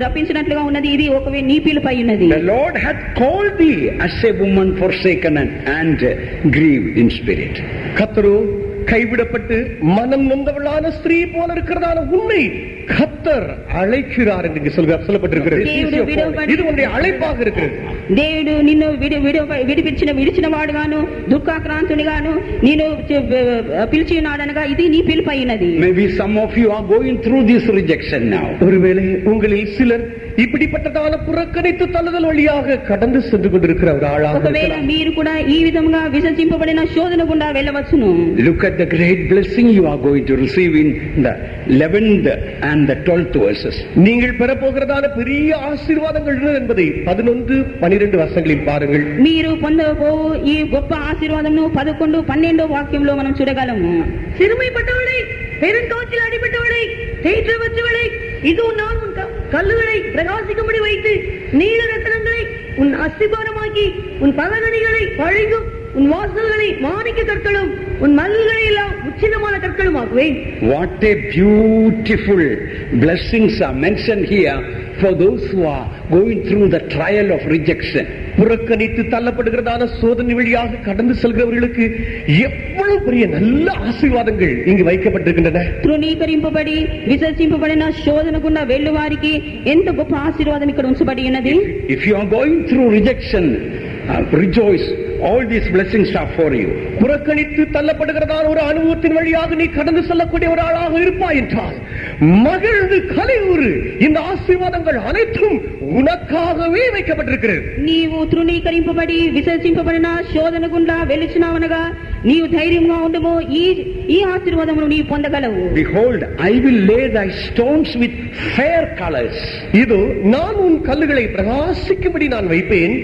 రప్పించినట్లుగా ఉన్నది, ఇది ఒకవే నీ పిలుపై ఉన్నది. The Lord hath called thee as a woman forsaken and grieved in spirit. கர்த்தரோ கைவிடப்பட்டு மனம் நொந்தவளான ஸ்திரீ போல இருக்கிறதான உன்னை கர்த்தர் அழைக்கிறார் என்று சொல்லப்பட்டிருக்கிறது. இது உன்னுடைய அழைப்பாக இருக்கிறது. దేవుడు నిన్ను విడిచిన వాడుగాను దుఃఖాక్రాంతునిగాను నేను పిలిచి ఉన్నాడనగా ఇది నీ పిలుపైనది. Maybe some of you are going through this rejection now. ஒருவேளை உங்களில் சிலர் இப்படிப்பட்டதான புறக்கணித்து தள்ளுதல் வழியாக கடந்து சென்று கொண்டிருக்கிற ஒரு ஆளாக ఒకవేళ మీరు కూడా ఈ విధంగా విసర్జింపబడిన శోధన గుండా వెళ్ళవచ్చును. Look at the great blessing you are going to receive in the 11th and the 12th verses. நீங்கள் பெறப்போகிறதான பெரிய ஆசீர்வாதங்கள் என்பதை 11, 12 வசனங்களில் பாருங்கள். మీరు పొందబో ఈ గొప్ప ఆశీర్వాదమును 11, 12 వాక్యంలో మనం చూడగలము. சிறுமைப்பட்டவளை, பெருங்காற்றில் அடிபட்டவளை, தேற்றவற்றவளை, இதோ நான் உன் கல்லுகளை பிரகாசிக்கும்படி வைத்து நீல ரத்தினங்களை உன் அஸ்திபாரமாக்கி உன் பலகணிகளை பழங்கும் உன் வாசல்களை மாணிக்க கற்களும் உன் மல்களை எல்லாம் உச்சிதமான கற்களும் ஆக்குவேன். What a beautiful blessings are mentioned here for those who are going through the trial of rejection. புறக்கணித்து தள்ளப்படுகிறதான சோதனை வழியாக கடந்து செல்கிறவர்களுக்கு எவ்வளவு பெரிய நல்ல ஆசீர்வாதங்கள் இங்கு வைக்கப்பட்டிருக்கின்றன. తృణీకరింపబడి విసర్జింపబడిన శోధన గుండా వెళ్ళు వారికి ఎంత గొప్ప ఆశీర్వాదం ఇక్కడ ఉంచబడి ఉన్నది. If you are going through rejection, rejoice. All these blessings are for you. புறக்கணித்து தள்ளப்படுகிறதான ஒரு அனுபவத்தின் வழியாக நீ கடந்து செல்லக்கூடிய ஒரு ஆளாக இருப்பாய் என்றால் மகிழ்ந்து கலிவுறு. இந்த ஆசீர்வாதங்கள் அனைத்தும் உனக்காகவே வைக்கப்பட்டிருக்கிறது. నీవు తృణీకరింపబడి విసర్జింపబడిన శోధన గుండా వెలుచున్నావనగా నీవు ధైర్యంగా ఉండము. ఈ ఆశీర్వాదమును నీవు పొందగలవు. Behold, I will lay thy stones with fair colors. இதோ நான் உன் கல்லுகளை பிரகாசிக்கும்படி நான் வைப்பேன்.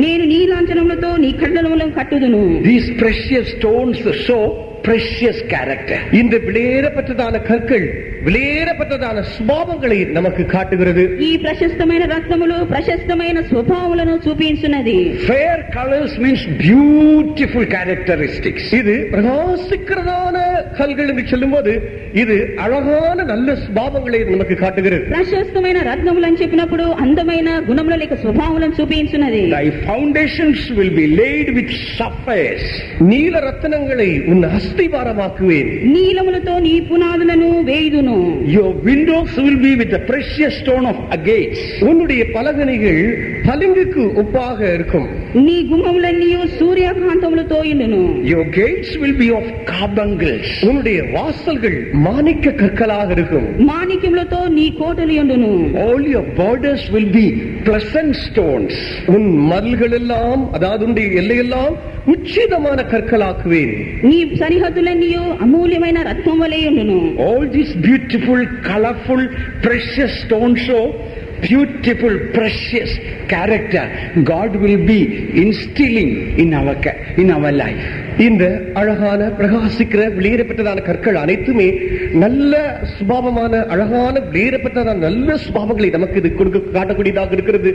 నేను నీ లాంఛనములతో నీ కట్టడములను కట్టుదును. These precious stones show precious character. இந்த விலையேறப்பட்டதான கற்கள் விலையேறப்பட்டதான சுபாவங்களை நமக்கு காட்டுகிறது. ఈ ప్రశస్తమైన రత్నములు ప్రశస్తమైన స్వభావములను చూపించున్నది. Fair colors means beautiful characteristics. இது பிரகாசிக்கிறதான கல்கள் என்று சொல்லும்போது இது அழகான நல்ல சுபாவங்களை நமக்கு காட்டுகிறது. ప్రశస్తమైన రత్నములు అని చెప్పినప్పుడు అందమైన గుణములు లేక స్వభావములను చూపించున్నది. Thy foundations will be laid with sapphires. நீல ரத்தினங்களை உன் அஸ்திவாரமாக்குவேன். నీలములతో నీ పునాదులను వేయుదును. Your windows will be with the precious stone of agates. உன்னுடைய பலகணிகள் பளிங்குக்கு ஒப்பாக இருக்கும். నీ గుమ్మములన్నీ సూర్యకాంతములతో ఉండును. Your gates will be of carbuncles. உன்னுடைய வாசல்கள் மாணிக்க கற்களாக இருக்கும். మాణిక్యములతో నీ కోటలు ఉండును. All your borders will be pleasant stones. உன் மதில்கள் எல்லாம் அதாவது உன்னுடைய எல்லையெல்லாம் உச்சிதமான கற்களாக்குவேன். నీ సరిహద్దులన్నీ అమూల్యమైన రత్నం వలె ఉండును. All these beautiful, colorful, precious stones show beautiful, precious character God will be instilling in our life. இந்த அழகான பிரகாசிக்கிற வெளியேறப்பட்டதான கற்கள் அனைத்துமே நல்ல சுபாவமான அழகான வெளியேறப்பட்டதான நல்ல சுபாவங்களை நமக்கு இது காட்டக்கூடியதாக இருக்கிறது.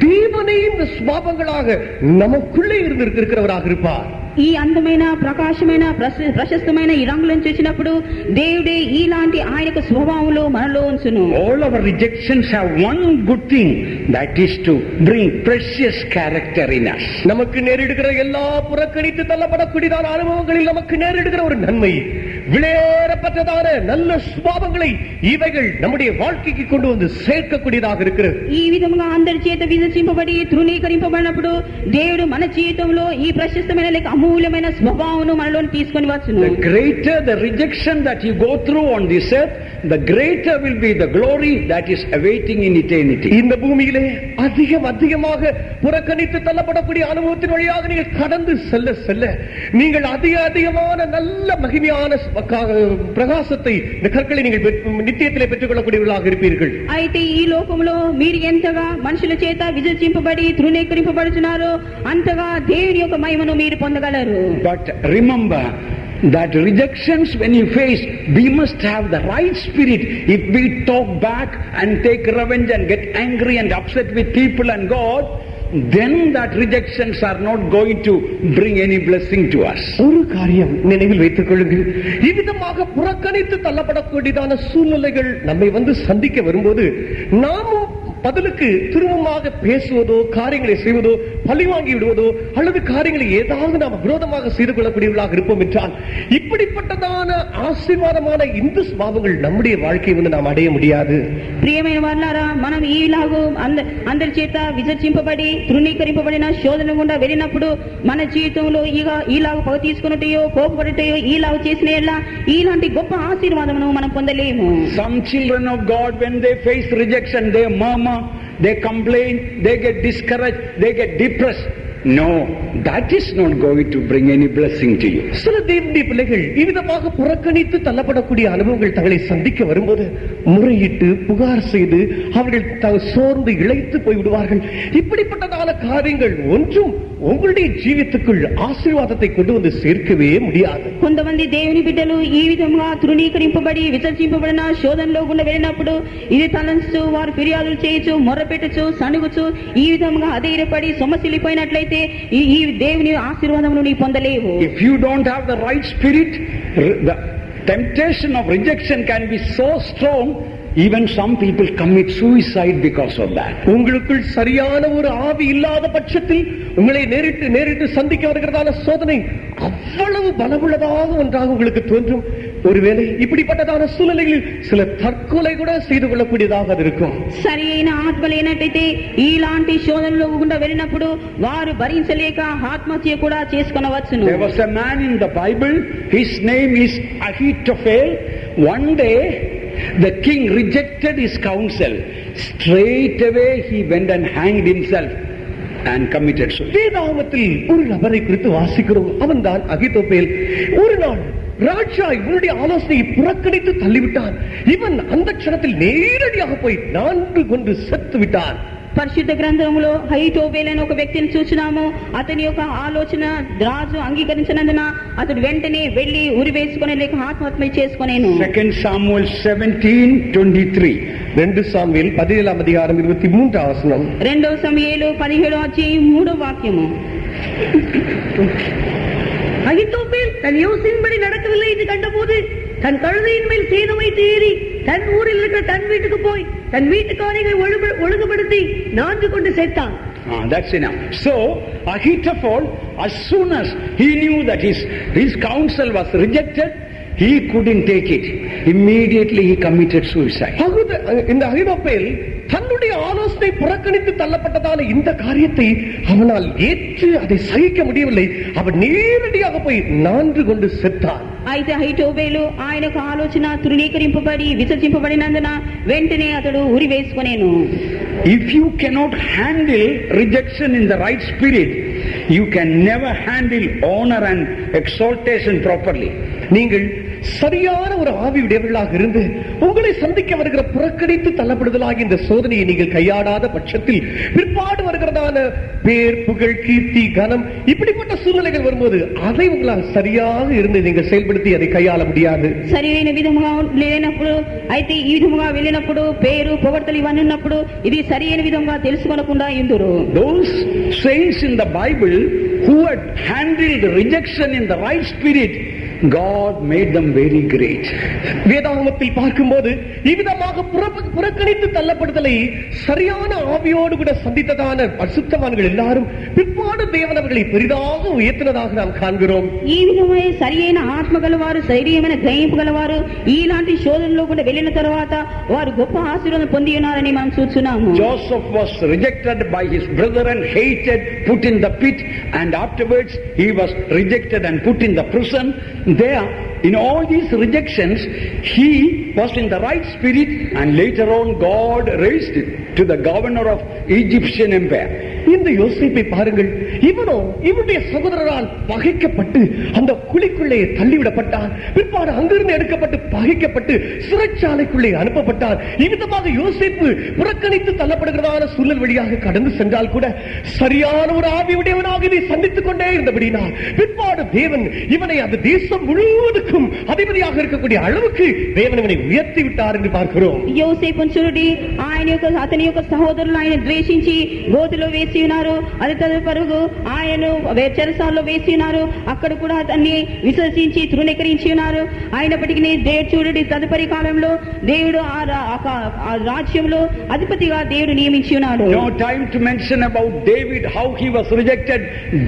தேவனே இந்த சுபாவங்களாக நமக்குள்ளே இருக்கிறவராக இருப்பார். ఈ అందమైన ప్రకాశమైన ప్రశస్తమైన ఈ రంగులను చూసినప్పుడు దేవుడే ఇలాంటి ఆయన స్వభావంలో మనలో ఉంచును. All our rejections have one good thing, that is to bring precious character in us. நமக்கு நேரிடுகிற எல்லா புறக்கணித்து தள்ளப்படக்கூடியதான அனுபவங்களில் நமக்கு நேரிடுகிற ஒரு நன்மை விளையேறப்பட்டதான நல்ல சுபாவங்களை இவைகள் நம்முடைய வாழ்க்கைக்கு கொண்டு வந்து சேர்க்கக்கூடியதாக இருக்கிறது. ఈ విధంగా అందరి చేత విమర్శింపబడి తృణీకరింపబడినప్పుడు దేవుడు మన జీవితంలో ఈ ప్రశస్తమైన లేక అమూల్యమైన స్వభావమును మనలో తీసుకొని వచ్చును. The greater the rejection that you go through on this earth, the greater will be the glory that is awaiting in eternity. இந்த பூமியிலே அதிகமாக புறக்கணித்து தள்ளப்படக்கூடிய அனுபவத்தின் வழியாக நீங்கள் கடந்து செல்ல செல்ல நீங்கள் அதிகமான நல்ல மகிமையான பிரகாசத்தை இந்த கற்களை நீங்கள் நித்தியத்திலே பெற்றுக் கொள்ளக்கூடியவர்களாக இருப்பீர்கள். అయితే ఈ లోకంలో మీరు ఎంతగా మనుషుల చేత విమర్శింపబడి తృణీకరింపబడుతున్నారో అంతగా దేవుని యొక్క మహిమను మీరు పొందగలరు. But remember that rejections when you face, we must have the right spirit. If we talk back and take revenge and get angry and upset with people and God, then that rejections are not going to bring any blessing to us. ஒரு காரியம் நினைவில் வைத்துக் கொள்ளுங்கள். இவ்விதமாக புறக்கணித்து தள்ளப்படக்கூடியதான சூழ்நிலைகள் நம்மை வந்து சந்திக்க வரும்போது நாமும் பதிலுக்கு திரும்பமாக பேசுவதோ காரியங்களை செய்வதோ பழி வாங்கி விடுவதோ அல்லது காரியங்களை ஏதாவது நாம் விரோதமாக செய்து கொள்ளக்கூடியவர்களாக இருப்போம் என்றால் இப்படிப்பட்டதான ஆசீர்வாதமான இந்த சுபாவங்கள் நம்முடைய வாழ்க்கையை வந்து நாம் அடைய முடியாது. ప్రియమైన వారలారా, మనం ఈలాగు అందరి చేత విసర్జింపబడి తృణీకరింపబడిన శోధన గుండా వెళ్ళినప్పుడు మన జీవితంలో ఈలాగు పగ తీసుకున్నట్టయో కోపపడటయో ఈలాగు చేసిన ఇలాంటి గొప్ప ఆశీర్వాదమును మనం పొందలేము. Some children of God, when they face rejection, they murmur, they complain, they get discouraged, they get depressed. No, that is not going to bring any blessing to you. சில தேவனுடைய பிள்ளைகள் இவ்விதமாக புறக்கணித்து தள்ளப்படக்கூடிய அனுபவங்கள் தங்களை சந்திக்க வரும்போது முறையிட்டு புகார் செய்து அவர்கள் சோர்ந்து இழைத்து போய்விடுவார்கள். இப்படிப்பட்டதான காரியங்கள் ஒன்றும் உங்களுடைய ஜீவியத்துக்குள் ஆசீர்வாதத்தை கொண்டு வந்து சேர்க்கவே முடியாது. కొంతమంది దేవుని బిడ్డలు ఈ విధంగా తృణీకరింపబడి విసర్జింపబడిన శోధనలో గుండా వెళ్ళినప్పుడు ఇది తలంచు వారు ఫిర్యాదులు చేయొచ్చు, మొర్రపెట్టచ్చు, సణుగుచు ఈ విధంగా అధైర్యపడి సొమ్మసిల్లిపోయినట్లయితే ఈ దేవుని ఆశీర్వాదమును నీ పొందలేవు. If you don't have the right spirit, the temptation of rejection can be so strong even some people commit suicide because of that. உங்களுக்குள் சரியான ஒரு ஆவி இல்லாத பட்சத்தில் உங்களை நேரிட்டு சந்திக்க வருகிறதான சோதனை அவ்வளவு பலமுள்ளதாக ஒன்றாக உங்களுக்கு தோன்றும். ஒருவேளை இப்படிப்பட்டதான சூழ்நிலைகளில் சில தற்கொலை கூட செய்து கொள்ளக்கூடியதாக அது இருக்கும். సరి అయిన ఆత్మ లేనట్టయితే ఇలాంటి శోధనలో గుండా వెళ్ళినప్పుడు వారు భరించలేక ఆత్మహత్య కూడా చేసుకొనవచ్చును. There was a man in the Bible, his name is Ahithophel. One day the king rejected his counsel. Straight away he went and hanged himself and committed suicide. வேதாகமத்தில் ஒரு நபரை குறித்து வாசிக்கிறோம். அவன் தான் அகித்தோப்பேல். ஒரு நாள் ராஜா இவனுடைய ஆலோசனையை புறக்கணித்து தள்ளிவிட்டான். இவன் அந்த க்ஷணத்தில் நேரடியாக போய் நான்கு கொண்டு செத்து விட்டான். పరిశుద్ధ గ్రంథంలో అహితోఫెలు అనే ఒక వ్యక్తిని చూస్తున్నాము. అతని యొక్క ఆలోచన రాజు అంగీకరించినందున అతడు వెంటనే వెళ్లి ఉరివేసుకుని లేక ఆత్మహత్య చేసుకునేను. 2 Samuel 17:23. 2 సాముయేలు 17వ అధ్యాయం 23వ వచనం. 2 సమూయేలు 17వ అధ్యాయం 3వ వాక్యము. அகித்தோப்பேல் தன் யோசனையின்படி நடக்கவில்லை என்று கண்டபோது தன் கழுதையின் மேல் சேதம் வைத்து ஏறி தன் ஊரில் இருக்கிற தன் வீட்டுக்கு போய் தன் வீட்டு காரியங்களை ஒழுங்குபடுத்தி 4 கொண்டு சேர்த்தான். That's enough. So Ahithophel, as soon as he knew that his counsel was rejected, he couldn't take it. Immediately he committed suicide. இந்த அகித்தோப்பேல் தன்னுடைய ஆலோசனை புறக்கணித்து தள்ளப்பட்டதான இந்த காரியத்தை அவனால் ஏற்று அதை சகிக்க முடியவில்லை. அவன் நேரடியாக போய் 4 கொண்டு செத்தான். అయితే అహితోఫెలు ఆయనకు ఆలోచన తృణీకరింపబడి విసర్జింపబడినందున వెంటనే అతడు ఉరి వేసుకునేను. If you cannot handle rejection in the right spirit, you can never handle honor and exaltation properly. நீங்கள் சரியான ஒரு ஆவியுடையவர்களாக இருந்து உங்களை சந்திக்க வருகிற புறக்கணித்து தள்ளப்படுதலாக இந்த சோதனையை நீங்கள் கையாடாத பட்சத்தில் பிற்பாடு வருகிறதான பேர், புகழ், கீர்த்தி, கனம் இப்படிப்பட்ட சூழ்நிலைகள் வரும்போது அதை உங்களால் சரியாக இருந்து நீங்கள் செயல்படுத்தி அதை கையாள முடியாது. సరైన విధముగా లేనప్పుడు అయితే ఈ విధముగా వెళ్ళినప్పుడు పేరు, పొగడ్తలు ఇవన్నీ ఉన్నప్పుడు ఇది సరైన విధంగా తెలుసుకోనకుండా Induru. Those saints in the Bible who had handled rejection in the right spirit, God made them very great. வேதாகமத்தில் பார்க்கும்போது இவ்விதமாக புறக்கணித்து தள்ளப்படுதலை சரியான ஆவியோடு கூட சந்தித்ததான பரிசுத்தவான்கள் எல்லாரும் பிற்பாடு தேவன் அவர்களை பெரிதாக உயர்த்தினதாக நாம் காண்கிறோம். ఈ విధమైన సరైన ఆత్మ గలవారు, శరీరమైన గ్రహింపు గలవారు ఇలాంటి శోధనలో కూడా వెళ్ళిన తర్వాత వారు గొప్ప ఆశీర్వాదం పొంది ఉన్నారని మనం చూస్తున్నాము. Joseph was rejected by his brethren, hated, put in the pit, and afterwards he was rejected and put in the prison. There, in all these rejections, he was in the right spirit, and later on God raised him to the governor of Egyptian empire. இந்த யோசேப்பை பாருங்கள். இவனோ இவனுடைய சகோதரரால் பகைக்கப்பட்டு அந்த குழிக்குள்ளே தள்ளிவிடப்பட்டான். பிற்பாடு அங்கிருந்து எடுக்கப்பட்டு பகைக்கப்பட்டு சிறைச்சாலைக்குள்ளே அனுப்பப்பட்டான். இவ்விதமாக யோசேப்பு புறக்கணித்து தள்ளப்படுகிறதான சூழல் வழியாக கடந்து சென்றால் கூட சரியான ஒரு ஆவியுடையவனாக இதை சந்தித்துக் கொண்டே இருந்தபடினால் பிற்பாடு தேவன் இவனை அந்த தேசம் முழுவதுக்கும் அதிபதியாக இருக்கக்கூடிய அளவுக்கு தேவன் இவனை உயர்த்தி விட்டார் என்று பார்க்கிறோம். యోసేపును చూడండి, అతని యొక్క సహోదరులు ఆయన ద్వేషించి గోతిలో వేసి ఉన్నారు. అది తదుపరుగు ఆయన చెరసాల్లో వేసి ఉన్నారు. అక్కడ కూడా అతన్ని విశ్వసించి తృణీకరించి ఉన్నారు. అయినప్పటికీ దేవుడు చూడండి, తదుపరి కాలంలో దేవుడు ఆ రాజ్యంలో అధిపతిగా దేవుడు నియమించి ఉన్నాడు. No time to mention about David, how he was rejected.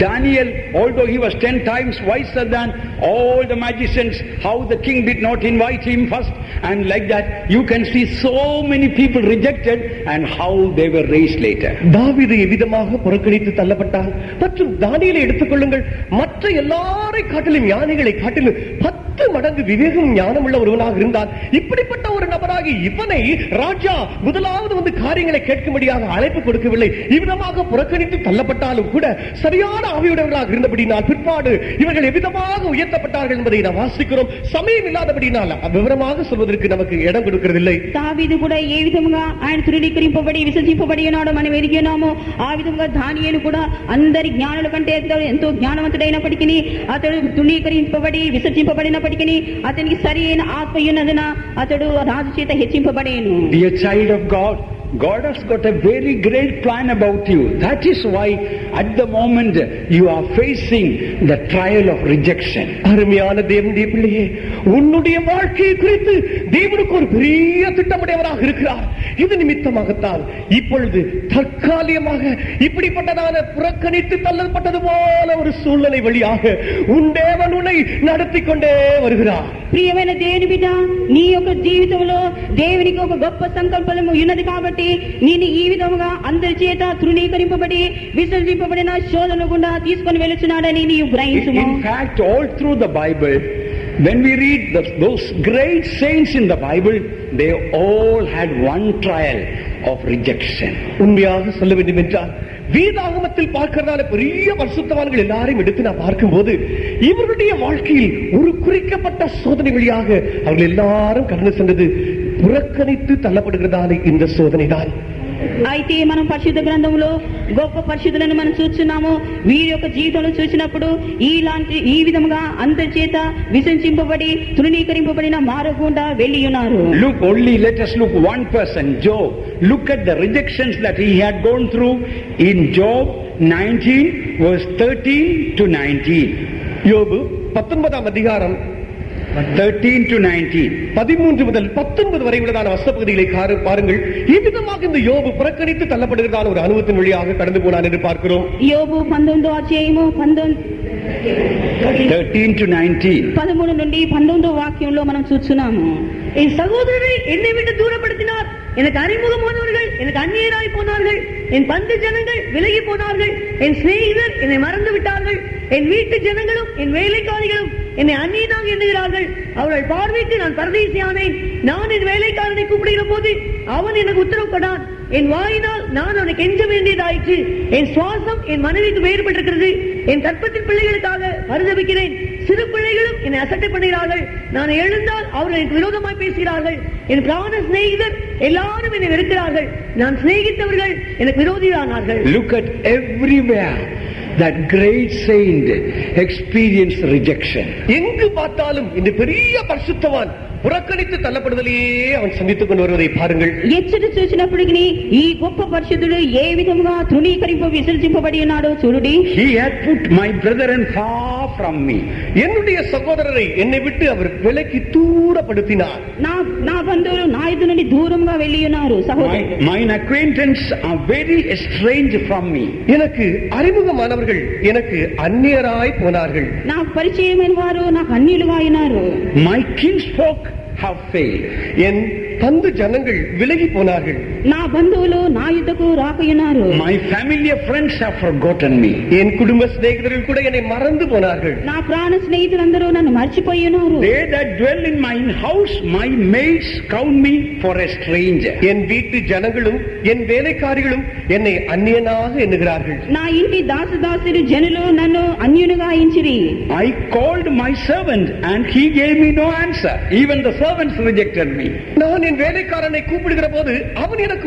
Daniel, although he was 10 times wiser than all the magicians, how the king did not invite him first, and like that you can see so many people rejected and how they were raised later. தாவீது எவ்விதமாக புறக்கணித்து தள்ளப்பட்டான். மற்றும் தானியேலை எடுத்துக்கொள்ளுங்கள். மற்ற எல்லாரை காட்டிலும் ஞானிகளை காட்டிலும் 10 மடங்கு விவேகம் ஞானம் உள்ள ஒருவனாக இருந்தான். இப்படிப்பட்ட ஒரு நபராகி இவனை ராஜா முதலாவது வந்து காரியங்களை கேட்கும்படியாக அழைப்பு கொடுக்கவில்லை. இவ்விதமாக புறக்கணித்து தள்ளப்பட்டாலும் கூட சரியான ஆவியுடையவர்களாக இருந்தபடினால் பிற்பாடு இவர்கள் எவ்விதமாக உயர்த்தப்பட்டார்கள் என்பதை நாம் வாசிக்கிறோம். சமயம் இல்லாதபடினால் விவரமாக சொல்வதற்கு நமக்கு இடம் கொடுக்கிறதில்லை. దావీదు కూడా ఏ విధంగా ఆయన తృణీకరింపబడి విసర్జింపబడి ఉన్నాడో మనం ఎరిగినామో ఆ విధంగా దానియేలు కూడా అందరి జ్ఞానుల కంటే ఎంతో జ్ఞానవంతుడైనప్పటికీ అతడు తృణీకరింపబడి విసర్జింపబడినప్పటికీ అతనికి సరైన ఆత్మ ఉన్నందున అతడు రాజు చేత హెచ్చింపబడేను. Dear child of God, God has got a very great plan about you. That is why at the moment you are facing the trial of rejection. அருமையான தேவனுடைய பிள்ளையே, உன்னுடைய வாழ்க்கையை குறித்து தேவனுக்கு ஒரு பெரிய திட்டமுடையவராக இருக்கிறார். இது நிமித்தமாகத்தான் இப்பொழுது தற்காலிகமாக இப்படிப்பட்டதான புறக்கணித்து தள்ளப்பட்டது போல ஒரு சூழ்நிலை வழியாக உன் தேவன் உன்னை நடத்தி கொண்டே வருகிறார். ప్రియమైన దేవుని బిడ్డ, నీ యొక్క జీవితంలో దేవునికి ఒక గొప్ప సంకల్పము ఉన్నది కాబట్టి నేను ఈ విధముగా అందరి చేత తృణీకరింపబడి విసర్జింపబడిన శోధన గుండా తీసుకొని వెళుతున్నాడని నీవు గ్రహించుము. In fact, all through the Bible, when we read those great saints in the Bible, they all had one trial of rejection. உண்மையாக சொல்ல வேண்டும் என்றால் வேதாகமத்தில் பார்க்கிறதான பெரிய பரிசுத்தவான்கள் எல்லாரையும் எடுத்து நான் பார்க்கும்போது இவருடைய வாழ்க்கையில் ஒரு குறிக்கப்பட்ட சோதனை வழியாக அவர்கள் எல்லாரும் கடந்து சென்றது புறக்கணித்து தள்ளப்படுகிறதான இந்த சோதனை தான். అయితే మనం పరిశుద్ధ గ్రంథంలో గొప్ప పరిశుద్ధులను మనం చూస్తున్నాము. వీరి యొక్క జీవితంలో చూసినప్పుడు ఈ విధముగా అందరి చేత విసర్జింపబడి తృణీకరింపబడిన మారకుండా వెళ్ళి ఉన్నారు. Let us look one person, Job. Look at the rejections that he had gone through in Job 19 verse 13 to 19. யோபு 19ஆம் அதிகாரம் 13 to 19. 13 முதல் 19 வரை உள்ளதான வசனப்பகுதிகளை பாருங்கள். இவ்விதமாக இந்த யோபு புறக்கணித்து தள்ளப்படுகிறதான ஒரு அனுபவத்தின் வழியாக கடந்து போனான் என்று பார்க்கிறோம். యోబు 19వ అధ్యాయము 13 to 19. 13 నుండి 19వ వాక్యంలో మనం చూస్తున్నాము. என் சகோதரரை என்னை விட்டு தூரப்படுத்தினார். எனக்கு அறிமுகமானவர்கள் எனக்கு அந்நியராய் போனார்கள். என் பந்து ஜனங்கள் விலகி போனார்கள். என் சிநேகிதர் என்னை மறந்து விட்டார்கள். என் வீட்டு ஜனங்களும் என் வேலைக்காரிகளும் என்னை அந்நியனாக எண்ணுகிறார்கள். அவர்கள் பார்வைக்கு நான் பரதேசியானேன். நான் என் வேலைக்காரனை கூப்பிடுகிற போது அவன் எனக்கு உத்தரவு கொடான். என் வாயினால் நான் அவனை கெஞ்ச வேண்டியதாயிற்று. என் சுவாசம் என் மனைவிக்கு வேறுபட்டிருக்கிறது. என் கற்பத்தின் பிள்ளைகளுக்காக பரிதபிக்கிறேன். சிறு பிள்ளைகளும் என்னை அசட்டை பண்ணுகிறார்கள். நான் எழுந்தால் அவர்கள் எனக்கு விரோதமாய் பேசுகிறார்கள். என் பிராண சிநேகிதர் எல்லாரும் என்னை வெறுக்கிறார்கள். நான் சிநேகித்தவர்கள் எனக்கு விரோதியானார்கள். Look at everywhere that great saint experienced rejection. எங்கு பார்த்தாலும் இந்த பெரிய பரிசுத்தவான் புறக்கணித்து தள்ளப்படுதலையே அவன் சந்தித்துக் கொண்டு வருவதை பாருங்கள். ఎచ్చట చూసినప్పటికీ ఈ గొప్ప పరిశుద్ధుడు ఏ విధముగా తృణీకరింప విసర్జింపబడి ఉన్నాడో చూడండి. He had put my brethren far from me. என்னுடைய சகோதரரை என்னை விட்டு அவர் விலக்கி தூரப்படுத்தினார். నా బంధువులు నా ఎదురు నుండి దూరంగా వెళ్ళి ఉన్నారు. సహోదరుడు, mine acquaintance are very estranged from me. எனக்கு அறிமுகமானவர்கள் எனக்கு அந்நியராய் போனார்கள். నాకు పరిచయమైన వారు నాకు అన్యులుగా అయినారు. My kinsfolk have failed. என் பந்து ஜனங்கள் விலகி போனார்கள். నా బంధువులు నా యుద్ధకు రాకయున్నారు. My familiar friends have forgotten me. என் குடும்ப சிநேகிதர்கள் கூட என்னை மறந்து போனார்கள். నా ప్రాణ స్నేహితులందరూ నన్ను మర్చిపోయి ఉన్నారు. They that dwell in my house, my maids count me for a stranger. என் வீட்டு ஜனங்களும் என் வேலைக்காரிகளும் என்னை அந்நியனாக எண்ணுகிறார்கள். నా ఇంటి దాసదాసులు జనులు నన్ను అన్యునిగా ఎంచిరి. I called my servant and he gave me no answer. Even the servants rejected me. நான் என் வேலைக்காரனை கூப்பிடுகிற போது அவன் எனக்கு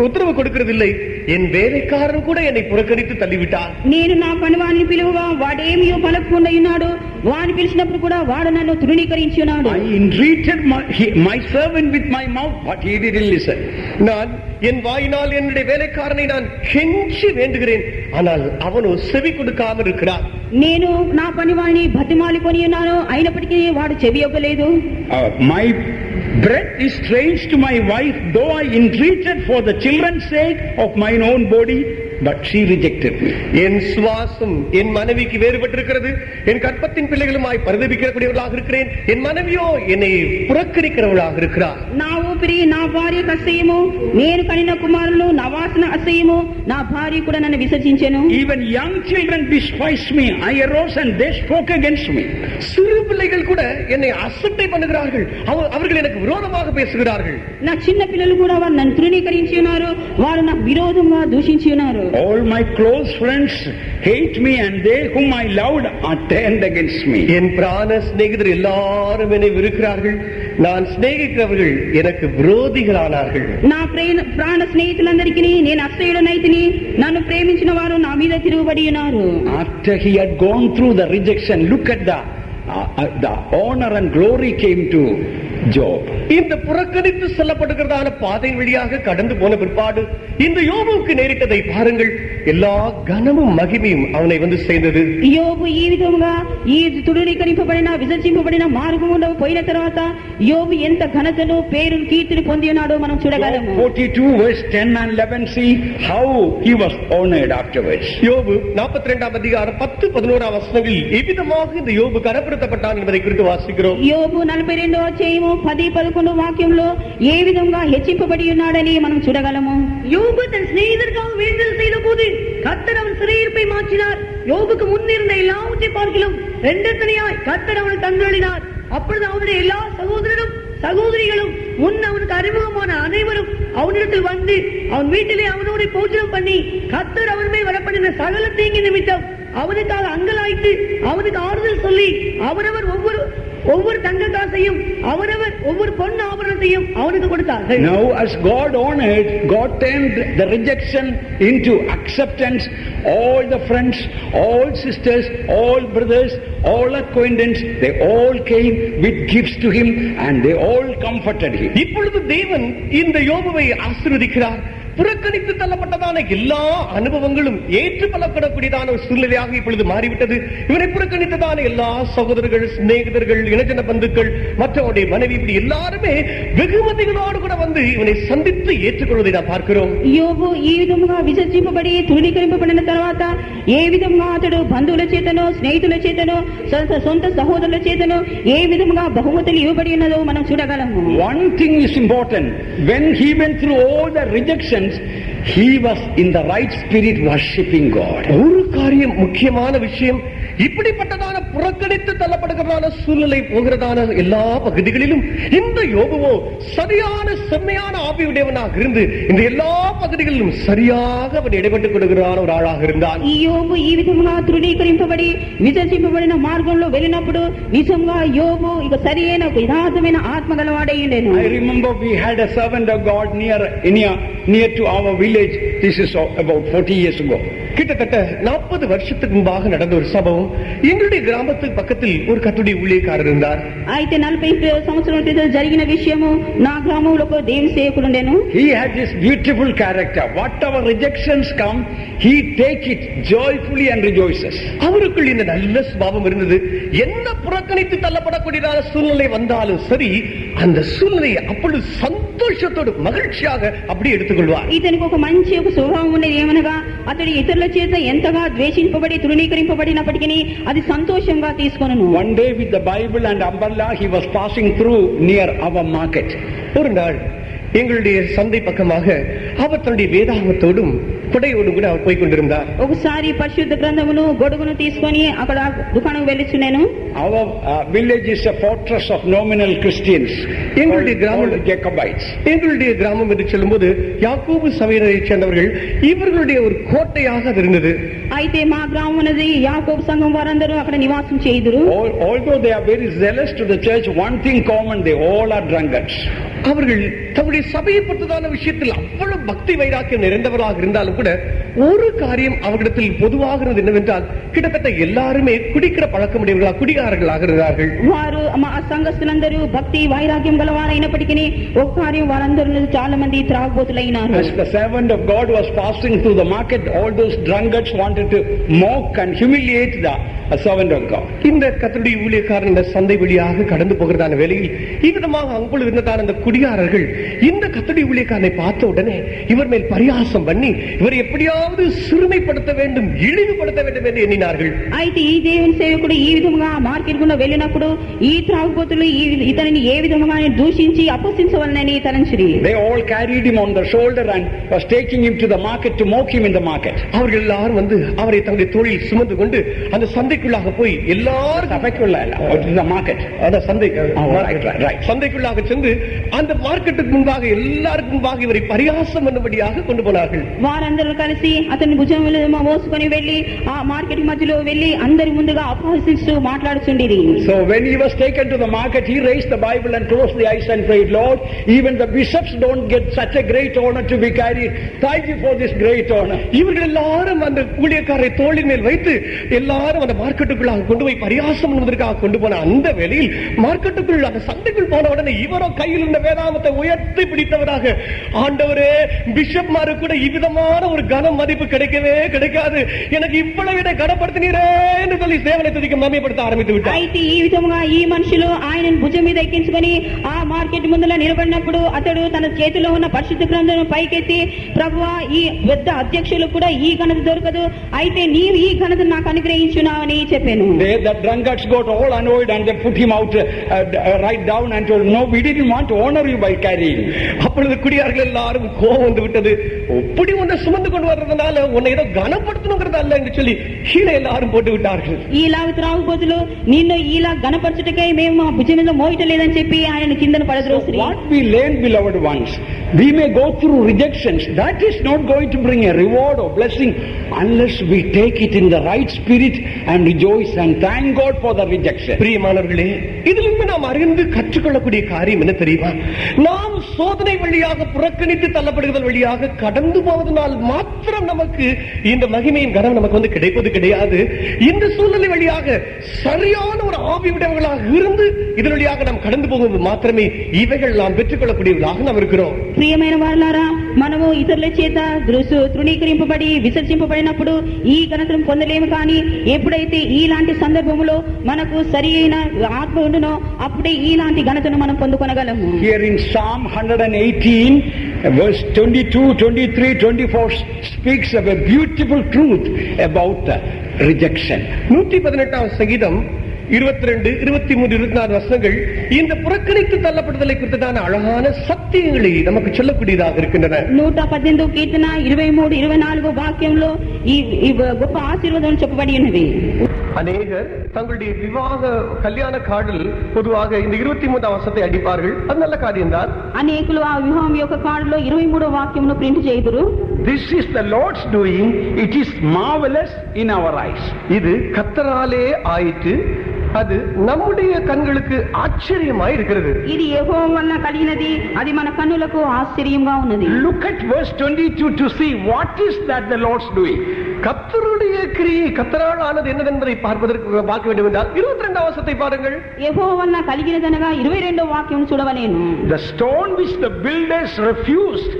உத்தரவு கொடுக்கிறதில்லை. என் வேலைக்காரன் கூட என்னை புறக்கணித்து தள்ளிவிட்டான். నేను నా పనివాడిని పిలువగా వాడేమియో పలకకుండా ఉన్నాడు. వాడిని పిలిచినప్పుడు కూడా వాడు నన్ను తృణీకరించి ఉన్నాడు. I entreated my servant with my mouth, but he didn't listen. நான் என் வாயினால் என்னுடைய வேலைக்காரனை நான் கெஞ்சி வேண்டுகிறேன், ஆனால் அவனோ செவி கொடுக்காமல் இருக்கிறான். నేను నా పనివాడిని బతిమాలికొని ఉన్నాను, అయినప్పటికీ వాడు చెవి ఇవ్వలేదు. My breath is strange to my wife, though I entreated for the children's sake of mine own body, but she rejected me. என் சுவாசம் என் மனைவிக்கு வேறுபட்டிருக்கிறது. என் கற்பத்தின் பிள்ளைகளுமாய் பரிதபிக்கக்கூடியவர்களாக இருக்கிறேன். என் மனைவியோ என்னை புறக்கணிக்கிறவர்களாக இருக்கிறார். నా ఊపిరి నా భార్యకు అసహ్యము, నేను కనిన కుమారులు నా వాసన అసహ్యము, నా భార్య కూడా నన్ను విసర్జించెను. Even young children despised me. I arose and they spoke against me. சிறு பிள்ளைகள் கூட என்னை அசட்டை பண்ணுகிறார்கள். அவர்கள் எனக்கு விரோதமாக பேசுகிறார்கள். నా చిన్న పిల్లలు కూడా వారు నన్ను తృణీకరించి ఉన్నారు. వారు నాకు విరోధంగా దూషించి ఉన్నారు. All my close friends hate me and they whom I loved are turned against me. என் பிராண சிநேகிதர் எல்லாரும் என்னை வெறுக்கிறார்கள். நான் சிநேகிக்கிறவர்கள் எனக்கு விரோதிகளானார்கள். నా ప్రాణ స్నేహితులందరికీ నేను అసహ్యుడనైతిని, నన్ను ప్రేమించిన వారు నా మీద తిరుగుబడి ఉన్నారు. After he had gone through the rejection, look at the honor and glory came to Job. இந்த புறக்கணித்து செல்லப்படுகிறதான பாதை வழியாக கடந்து போன பிற்பாடு இந்த யோபுவுக்கு நேரிட்டதை பாருங்கள். எல்லா கனமும் மகிமையும் அவனை வந்து சேர்ந்தது. యోబు ఈ విధంగా ఈ తృణీకరింపబడిన విసర్జింపబడిన మార్గములో పోయిన తర్వాత యోబు ఎంత ఘనతను పేరును కీర్తిని పొంది ఉన్నాడో మనం చూడగలము. 42 verse 10 and 11 see how he was honored afterwards. யோபு 42ஆம் அதிகாரம் 10-11 வசனங்களில் எவ்விதமாக இந்த யோபு கனப்படுத்தப்பட்டான் என்பதை குறித்து வாசிக்கிறோம். యోబు 42వ అధ్యాయము 10-11 వాక్యంలో ఏ విధంగా హెచ్చింపబడి ఉన్నాడని మనం చూడగలము. யோபு தன் சிநேகிதருக்காக வேண்டுதல் செய்த போது கர்த்தர் அவன் சிறையிருப்பை மாற்றினார். யோபுக்கு முன்னிருந்த எல்லாவற்றை பார்க்கிலும் இரண்டத்தனையாய் கர்த்தர் அவனை தந்தளினார். அப்பொழுது அவனுடைய எல்லா சகோதரிகளும் முன் அவனுக்கு அறிமுகமான அனைவரும் அவனிடத்தில் வந்து அவன் வீட்டிலே அவனோடு போஜனம் பண்ணி கர்த்தர் அவன் மேல் வரப்பண்ணின சகல தீங்கி நிமித்தம் அவனுக்காக அங்கலாய்த்து அவனுக்கு ஆறுதல் சொல்லி அவரவர் ஒவ்வொரு தங்க காசையும் அவரவர் ஒவ்வொரு பொன் ஆபரணத்தையும் அவனுக்கு கொடுத்தார்கள். Now as God honored, God turned the rejection into acceptance. All the friends, all sisters, all brothers, all acquaintances, they all came with gifts to him and they all comforted him. இப்பொழுது தேவன் இந்த யோபுவை ஆசீர்வதிக்கிறார். புறக்கணித்து தள்ளப்பட்டதான எல்லா அனுபவங்களும் ஏற்றுக்கொள்ளப்படக்கூடியதான ஒரு சூழ்நிலையாக இப்பொழுது மாறிவிட்டது. இவனை புறக்கணித்ததான எல்லா சகோதரர்கள், சிநேகிதர்கள், இனஜன பந்துக்கள், மற்றவருடைய மனைவி, இப்படி எல்லாருமே வெகுமதிகளோடு கூட வந்து இவனை சந்தித்து ஏற்றுக்கொள்வதை நாம் பார்க்கிறோம். యోబు ఈ విధంగా విసర్జింపబడి తృణీకరింపబడిన తర్వాత ఏ విధంగా అతడు బంధువుల చేతనో స్నేహితుల చేతనో సొంత సహోదరుల చేతనో ఏ విధంగా బహుమతులు ఇవ్వబడి ఉన్నదో మనం చూడగలము. One thing is important. When he went through all the rejections, he was in the right spirit worshiping God. ஒரு காரியம், முக்கியமான விஷயம், இப்படிப்பட்டதான புறக்கணித்து தள்ளப்படுகிறதான சூழ்நிலை போகிறதான எல்லா பகுதிகளிலும் இந்த யோபுவோ சரியான செம்மையான ஆவியுடையவனாக இருந்து இந்த எல்லா பகுதிகளிலும் சரியாக அவன் இடைப்பட்டுக் கொடுக்கிறான் ஒரு ஆளாக இருந்தான். ఈ యోబు ఈ విధంగా తృణీకరింపబడి విసర్జింపబడిన మార్గంలో వెళ్ళినప్పుడు నిజంగా యోబు ఇక సరైన యథార్థమైన ఆత్మ గలవాడై ఉండెను. I remember we had a servant of God near to our village. This is about 40 years ago. கிட்டத்தட்ட 40 வருஷத்துக்கு முன்பாக நடந்த ஒரு சம்பவம். எங்களுடைய கிராமத்துக்கு பக்கத்தில் ஒரு கர்த்தருடைய ஊழியக்காரர் இருந்தார். అయితే 40 సంవత్సరాల క్రితం జరిగిన విషయము నా గ్రామంలో ఒక దేవుని సేవకుడు ఉండెను. He had this beautiful character. Whatever rejections come, he take it joyfully and rejoices. அவருக்குள் இந்த நல்ல சுபாவம் இருந்தது. என்ன புறக்கணித்து தள்ளப்படக்கூடியதான சூழ்நிலை வந்தாலும் சரி, அந்த சூழ்நிலையை அப்பொழுது సంతోషத்தோடு మகிழ்ச்சியாக அப்படி எடுத்துக்கொள்வார். ఇతనికి ఒక మంచి ఒక స్వభావం ఉన్నది. ఏమనగా అతడు ఇతరుల చేత ఎంతగా ద్వేషింపబడి తృణీకరింపబడినప్పటికీ అది సంతోషంగా తీసుకొనును. One day with the Bible and umbrella he was passing through near our market. ஒரு நாள் எங்களுடைய சந்தை பக்கமாக அவர் தன்னுடைய வேதாகமத்தோடும் கொடையோடும் கூட அவர் போய் கொண்டிருந்தார். ఒకసారి పరిశుద్ధ గ్రంథమును గొడుగును తీసుకొని అక్కడ దుకాణం వెళ్ళిచున్నాను. Our village is a fortress of nominal Christians. எங்களுடைய கிராமம் Jacobites. எங்களுடைய கிராமம் என்று சொல்லும்போது யாக்கோபு சபையினரை சேர்ந்தவர்கள் இவர்களுடைய ஒரு கோட்டையாக அது இருந்தது. అయితే మా గ్రామం అనేది యాకోబు సంఘం వారందరూ అక్కడ నివాసం చేయుదురు. Although they are very zealous to the church, one thing common, they all are drunkards. அவர்கள் தம்முடைய சபையை பற்றிதான விஷயத்தில் அவ்வளவு பக்தி வைராக்கியம் நிறைந்தவர்களாக இருந்தாலும் கூட ஒரு காரியம் அவர்களிடத்தில் பொதுவாக இருந்தது என்னவென்றால் கிட்டத்தட்ட எல்லாருமே குடிக்கிற பழக்கமுடையவர்களாக குடிகாரர்களாக இருந்தார்கள். వారు మా సంఘస్థులందరూ భక్తి వైరాగ్యం గలవారైనప్పటికీ ఒక కార్యం వారందరూ చాలా మంది త్రాగుబోతులైనారు. As the servant of God was passing through the market, all those drunkards wanted to mock and humiliate the servant of God. இந்த கர்த்தருடைய ஊழியக்காரன் இந்த சந்தை வழியாக கடந்து போகிறதான வேளையில் இவ்விதமாக அங்குள் இருந்ததான அந்த குடிகாரர்கள் இந்த கர்த்தருடைய ஊழியக்காரனை பார்த்த உடனே இவர் மேல் பரியாசம் பண்ணி இவரை எப்படியாவது சிறுமைப்படுத்த வேண்டும், இழிவுபடுத்த வேண்டும் என்று எண்ணினார்கள். అయితే ఈ దేవుని సేవకుడు ఈ విధంగా మార్కెట్ గుండా వెళ్ళినప్పుడు ఈ త్రాగుబోతులు ఇతనిని ఏ విధంగా దూషించి అపహసించవలనని తలంచిరి. They all carried him on the shoulder and was taking him to the market to mock him in the market. அவர்கள் எல்லாரும் வந்து அவரை தங்களுடைய தோளில் சுமந்து கொண்டு அந்த சந்தைக்குள்ளாக போய் எல்லாரும் சந்தைக்குள்ளாக சென்று அந்த மார்க்கெட்டுக்கு முன்பாக எல்லாருக்கும் முன்பாக இவரை பரியாசம் பண்ணும்படியாக கொண்டு போனார்கள். వారందరూ కలిసి అతని భుజం మోసుకొని వెళ్లి ఆ మార్కెట్ మధ్యలో వెళ్లి అందరి ముందుగా అపహసిస్తూ మాట్లాడుచుండిరి. So when he was taken to the market, he raised the Bible and closed the eyes and prayed, Lord, even the bishops don't get such a great honor to be carried. Thank you for this great honor. இவர்கள் எல்லாரும் அந்த ஊழியக்காரரை தோளின் மேல் வைத்து எல்லாரும் அந்த மார்க்கெட்டுக்குள்ளாக கொண்டு போய் பரியாசம் பண்ணுவதற்காக கொண்டு போன அந்த வேளையில் மார்க்கெட்டுக்குள் அந்த சந்தைக்குள் போன உடனே இவரோ கையில் இருந்த வேதாமத்தை உயர்த்தி பிடித்தவராக, ஆண்டவரே பிஷப்மாரு கூட இவ்விதமான ஒரு கன மதிப்பு கிடைக்கவே கிடைக்காது, எனக்கு இவ்வளவு விட கனப்படுத்தினீரே என்று சொல்லி சேவனை துதிக்க மகிமைப்படுத்த ஆரம்பித்து விட்டார். అయితే ఈ విధముగా ఈ మనుషులు ఆయనను భుజం మీద ఎక్కించుకొని ఆ మార్కెట్ ముందర నిలబడినప్పుడు అతడు తన చేతిలో ఉన్న పరిశుద్ధ గ్రంథాలను పైకెత్తి, ప్రభువా ఈ పెద్ద అధ్యక్షులు కూడా ఈ ఘనత దొరకదు, అయితే నీవు ఈ ఘనత నాకు అనుగ్రహించున్నావని చెప్పాను. The drunkards got all annoyed and they put him out right down and told, no, we didn't want to honor you by carrying. அப்பொழுது குடியார்கள் எல்லாரும் கோபம் வந்து விட்டது. இப்படி உன்னை சுமந்து கொண்டு வர்றதுனால உன்னை ஏதோ கனப்படுத்தணுங்கிறது அல்ல என்று சொல்லி கீழே எல்லாரும் போட்டு விட்டார்கள். ఈలాగ త్రాగుబోతులు నిన్ను ఇలా గణపరచుటకై మేము మా భుజం మీద మోయటలేదని చెప్పి ఆయన కిందన పడద్రోసిరి. What we learned, beloved ones, we may go through rejections. That is not going to bring a reward or blessing unless we take it in the right spirit and rejoice and thank God for the rejection. பிரியமானவர்களே, இதிலிருந்து நாம் அறிந்து கற்றுக்கொள்ளக்கூடிய காரியம் என்ன தெரியுமா? நாம் சோதனை வழியாக புறக்கணித்து தள்ளப்படுதல் வழியாக கடந்து போவதனால் மாத்திரம் நமக்கு இந்த மகிமையின் கனம் நமக்கு வந்து கிடைப்பது கிடையாது. இந்த சூழ்நிலை வழியாக சரியான ஒரு ஆவி உடையவர்களாக இருந்து இதன் வழியாக நாம் கடந்து போகும்போது மாத்திரமே இவைகள் நாம் பெற்றுக்கொள்ளக்கூடியவர்களாக நாம் இருக்கிறோம். ప్రియమైన వారలారా, మనము ఇతరుల చేత తృణీకరింపబడి విసర్జింపబడినప్పుడు ఈ ఘనతను పొందలేము. కానీ ఎప్పుడైతే ఈలాంటి సందర్భంలో మనకు సరి అయిన ఆత్మ ఉండునో అప్పుడే ఈలాంటి ఘనతను మనం పొందుకొనగలము. Here in Psalm 118 verse 22, 23, 24 speaks of a beautiful truth about rejection. 118 சங்கீதம் 22, 23, 24 வசனங்கள் இந்த புறக்கணித்து தள்ளப்படுதலை குறித்ததான அழகான சத்தியங்களை நமக்கு சொல்லக்கூடியதாக இருக்கின்றன. 118 కీర్తన 23, 24 వాక్యంలో ఈ గొప్ప ఆశీర్వాదం చెప్పబడి ఉన్నది. அநேகர் தங்களுடைய விவாக கல்யாண கார்டில் பொதுவாக இந்த 23 வசனத்தை அடிப்பார்கள். அது நல்ல காரியம்தான். అనేకులు ఆ వివాహం యొక్క కార్డులో 23వ వాక్యమును ప్రింట్ చేయుదురు. This is the Lord's doing, it is marvelous in our eyes. இது கர்த்தராலே ஆயிற்று, அது நம்முடைய கண்களுக்கு ஆச்சரியமாய் இருக்கிறது. ఇది యెహోవా వలన కలిగినది, అది మన కన్నులకు ఆశ్చర్యంగా ఉన్నది. Look at verse 22 to see what is that the Lord's doing. கர்த்தருடைய கிரியை கர்த்தரால் ஆனது என்னதென்பதை பார்க்க வேண்டும் என்றால் 22 வசனத்தை பாருங்கள். యెహోవా వలన కలిగినదనగా 22వ వాక్యం చూడవలేను. The stone which the builders refused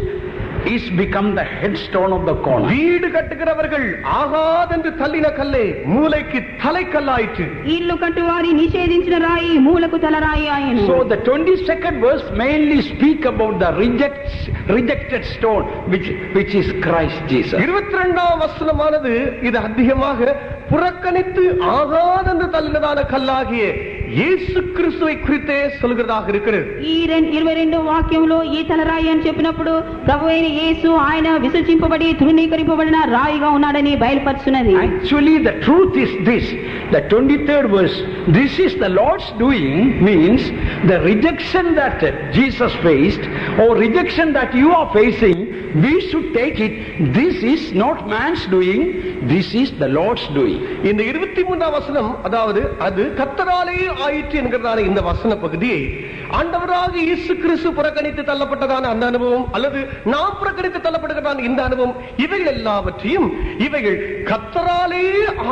is become the headstone of the corner. வீடு கட்டுகிறவர்கள் ஆகாதென்று தள்ளின கல்லே மூலைக்கு தலைக்கல்லாயிற்று. ఇల్లు కట్టువారి నిషేధించిన రాయి మూలకు తలరాయి ఆయను. So the 22nd verse mainly speak about the rejected stone which is Christ Jesus. 22ஆம் வசனமானது இது அதிகமாக புறக்கணித்து ஆகாதென்று தள்ளினதான கல்லாகிய இயேசு கிறிஸ்துவை குறித்தே சொல்கிறதாக இருக்கிறது. ఈ 22వ వాక్యంలో ఈ తలరాయి అని చెప్పినప్పుడు ప్రభువైన యేసు ఆయన విసర్జింపబడి తృణీకరింపబడిన రాయిగా ఉన్నాడని బయలుపరుచున్నది. Actually the truth is this, the 23rd verse, this is the Lord's doing means the rejection that Jesus faced or rejection that you are facing, we should take it, this is not man's doing, this is the Lord's doing. இந்த 23ஆம் வசனம், அதாவது அது கர்த்தராலே ஆயிற்று என்கிறதான இந்த வசன பகுதியை ஆண்டவராக இயேசு கிறிஸ்து புறக்கணித்து தள்ளப்பட்டதான அந்த அனுபவம் அல்லது நாம் புறக்கணித்து தள்ளப்படுகிறதான இந்த அனுபவம், இவைகள் எல்லாவற்றையும் இவைகள் கர்த்தராலே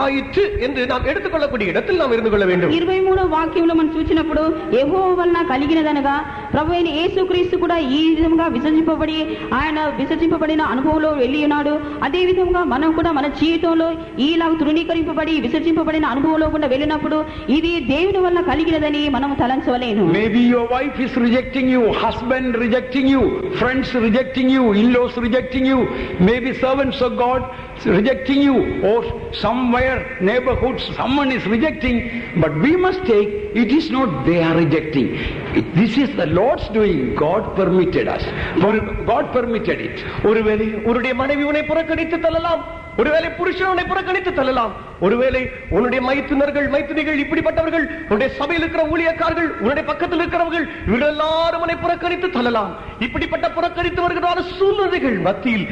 ஆயிற்று என்று நாம் எடுத்துக்கொள்ளக்கூடிய இடத்தில் நாம் இருந்து கொள்ள வேண்டும். 23వ వాక్యంలో మనం చూసినప్పుడు యెహోవా వలన కలిగినదనగా ప్రభువైన యేసుక్రీస్తు కూడా ఈ విధంగా విసర్జింపబడి ఆయన విసర్జింపబడిన అనుభవంలో వెళ్ళి ఉన్నాడు. అదే విధంగా మనం కూడా మన జీవితంలో ఈలాగా తృణీకరింపబడి విసర్జింపబడిన అనుభవంలో కూడా వెళ్ళినప్పుడు ఇది దేవుని వలన కలిగినదని మనం తలంచవలేను. Maybe your wife is rejecting you, husband rejecting you, friends rejecting you, in-laws rejecting you, maybe servants of God rejecting you, or somewhere neighborhood someone is rejecting, but we must take, it is not they are rejecting, this is the Lord's doing. God permitted us, God permitted it. ஒருவேளை உன்னுடைய மனைவி உன்னை புறக்கணித்து தள்ளலாம், ஒருவேளை புருஷன் உன்னை புறக்கணித்து தள்ளலாம். ஒருவேளை உன்னுடைய மைத்துனிகள் இப்படிப்பட்டவர்கள், உன்னுடைய சபையில் இருக்கிற ஊழியக்காரர்கள், உன்னுடைய பக்கத்தில் இருக்கிறவர்கள், இவர்கள் எல்லாரும் உன்னை புறக்கணித்து தள்ளலாம். இப்படிப்பட்ட புறக்கணித்து வருகிற சூழ்நிலைகள் மத்தியில்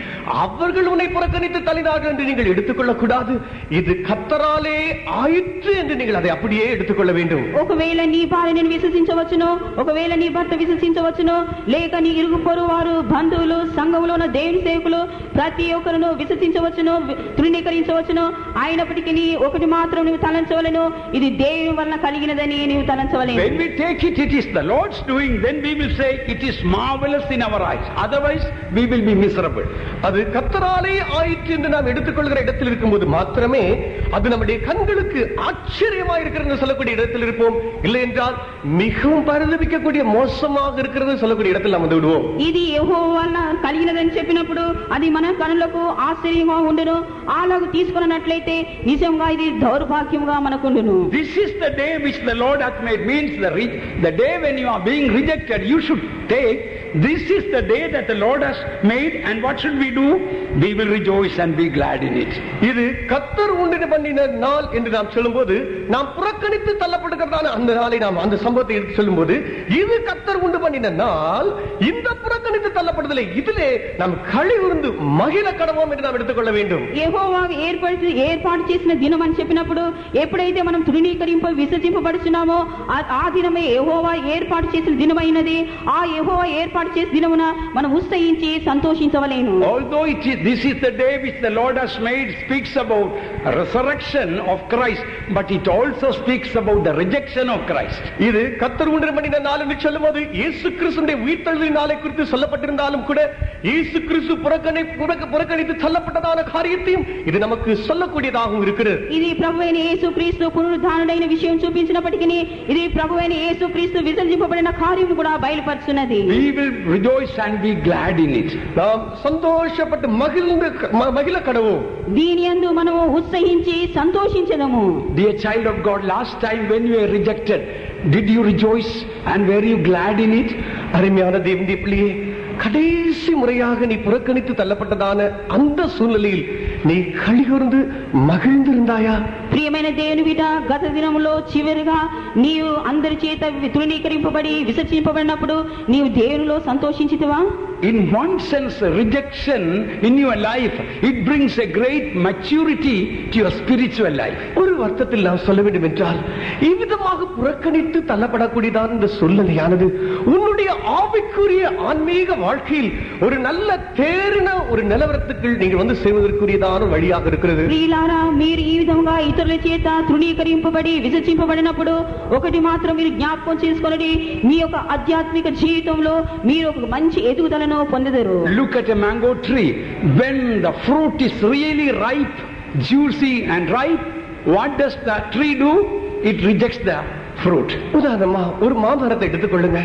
அவர்கள் உன்னை புறக்கணித்து தள்ளினார்கள் என்று நீங்கள் எடுத்துக்கொள்ளக் கூடாது. இது கர்த்தராலே ஆயிற்று என்று நீங்கள் அதை அப்படியே எடுத்துக்கொள்ள வேண்டும். ఒకవేళ నీ భార్యను విశ్వసించవచ్చును, ఒకవేళ నీ భర్త విశ్వసించవచ్చును, లేక నీ ఇరుగు పొరుగు వారు, బంధువులు, సంఘములో ఉన్న దేవుని సేవకులు ప్రతి ఒక్కరును విశ్వసించవచ్చును, తృణీకరించవచ్చును. అయినప్పటికీ ఒకటి మాత్రం నువ్వు తలంచవలెను, ఇది దేవుని వలన కలిగినదని నీవు తలంచవలెను. When we take it, it is the Lord's doing, then we will say it is marvelous in our eyes. Otherwise we will be miserable. அது கர்த்தராலே ஆயிற்று என்று நாம் எடுத்துக்கொள்கிற இடத்தில் இருக்கும்போது மாத்திரமே அது நம்முடைய கண்களுக்கு ஆச்சரியமா இருக்கிறது சொல்லக்கூடிய இடத்தில் இருப்போம். இல்லை என்றால் மிகவும் பரிதபிக்கக்கூடிய மோசமாக இருக்கிறது சொல்லக்கூடிய இடத்தில் நாம் வந்து விடுவோம். ఇది యెహోవా వలన కలిగినదని చెప్పినప్పుడు అది మన కనులకు ఆశ్చర్యంగా ఉండును. అలాగ తీసుకున్నట్లయితే నిజంగా ఇది దౌర్భాగ్యంగా మనకుండును. This is the day which the Lord hath made, means the day when you are being rejected, you should take, this is the day that the Lord has made, and what should we do? We will rejoice and be glad in it. இது கர்த்தர் உண்டு பண்ணின நாள் என்று நாம் சொல்லும்போது, நாம் புறக்கணித்து தள்ளப்படுகிறதான அந்த நாளை நாம் அந்த சம்பவத்தை எடுத்து சொல்லும்போது, இது கர்த்தர் உண்டு பண்ணின நாள், இந்த புறக்கணித்து தள்ளப்படுதலை இதிலே நாம் களிகூர்ந்து மகிழ கடவோம் என்று நாம் எடுத்துக்கொள்ள வேண்டும். యెహోవా ఏర్పాటు చేసిన దినం అని చెప్పినప్పుడు, ఎప్పుడైతే మనం విసర్జింపబడుచున్నామో ఆ దినమే యెహోవా ఏర్పాటు చేసిన దినమైనది. ఆ యెహోవా ఏర్పాటు చేసిన దినమున మనం ఉత్సహించి సంతోషించవలెను. Although this is the day which the Lord has made, speaks about resurrection of Christ, but it also speaks about the rejection of Christ. இது கர்த்தர் உண்டு பண்ணின நாள் என்று சொல்லும்போது இயேசு கிறிஸ்துவின் உயிர்த்தெழுதலின் நாளை குறித்து சொல்லப்பட்டிருந்தாலும் கூட, இயேசு கிறிஸ்து புறக்கணித்து தள்ளப்பட்டதான காரியத்தையும் இது நமக்கு சொல்லக்கூடியதாகவும் இருக்கிறது. ఇది ప్రభువైన యేసుక్రీస్తు పునరుద్ధానుడైన విషయం చూపించినప్పటికీ, ఇది ప్రభువైన యేసుక్రీస్తు విసర్జింపబడిన కార్యం కూడా బయలుపరుచున్నది. We will rejoice and be glad in it. நாம் சந்தோஷப்பட்டு மகிழ கடவோம். దీని యందు మనము ఉత్సహించి సంతోషించెదము. Dear child of God, last time when you were rejected, did you rejoice and were you glad in it? அருமையான தேவனுடைய பிள்ளையே, கடைசி முறையாக நீ புறக்கணித்து தள்ளப்பட்டதான அந்த சூழ்நிலையில் நீ களிகூர்ந்து மகிழ்ந்திருந்தாயா? ప్రియమైన దేవుని బిడ్డ, గత దినములో చివరిగా నీవు అందరి చేత తృణీకరింపబడి విసర్జింపబడినప్పుడు నీవు దేవునిలో సంతోషించితివా? In one sense, rejection in your life, it brings a great maturity to your spiritual life. ஒரு அர்த்தத்தில் நான் சொல்ல வேண்டும் என்றால், இவ்விதமாக புறக்கணித்து தள்ளப்படக்கூடியதான இந்த சூழ்நிலையானது உன்னுடைய ஆவிக்குரிய ஆன்மீக வாழ்க்கையில் ஒரு நல்ல தேறின ஒரு நிலவரத்துக்கு நீங்கள் வந்து செய்வதற்குரியதான வழியாக இருக்கிறது. ప్రియులారా, మీరు ఈ విధంగా ఇతరుల చేత తృణీకరింపబడి విసర్జింపబడినప్పుడు ఒకటి మాత్రం మీరు జ్ఞాపకం చేసుకొనండి, మీ యొక్క ఆధ్యాత్మిక జీవితంలో మీరు ఒక మంచి ఎదుగుదలను పొందెదరు. Look at a mango tree. When the fruit is really ripe, juicy and ripe, what does the tree do? It rejects the fruit. உதாரணமா ஒரு மாமரத்தை எடுத்துக்கொள்ளுங்க.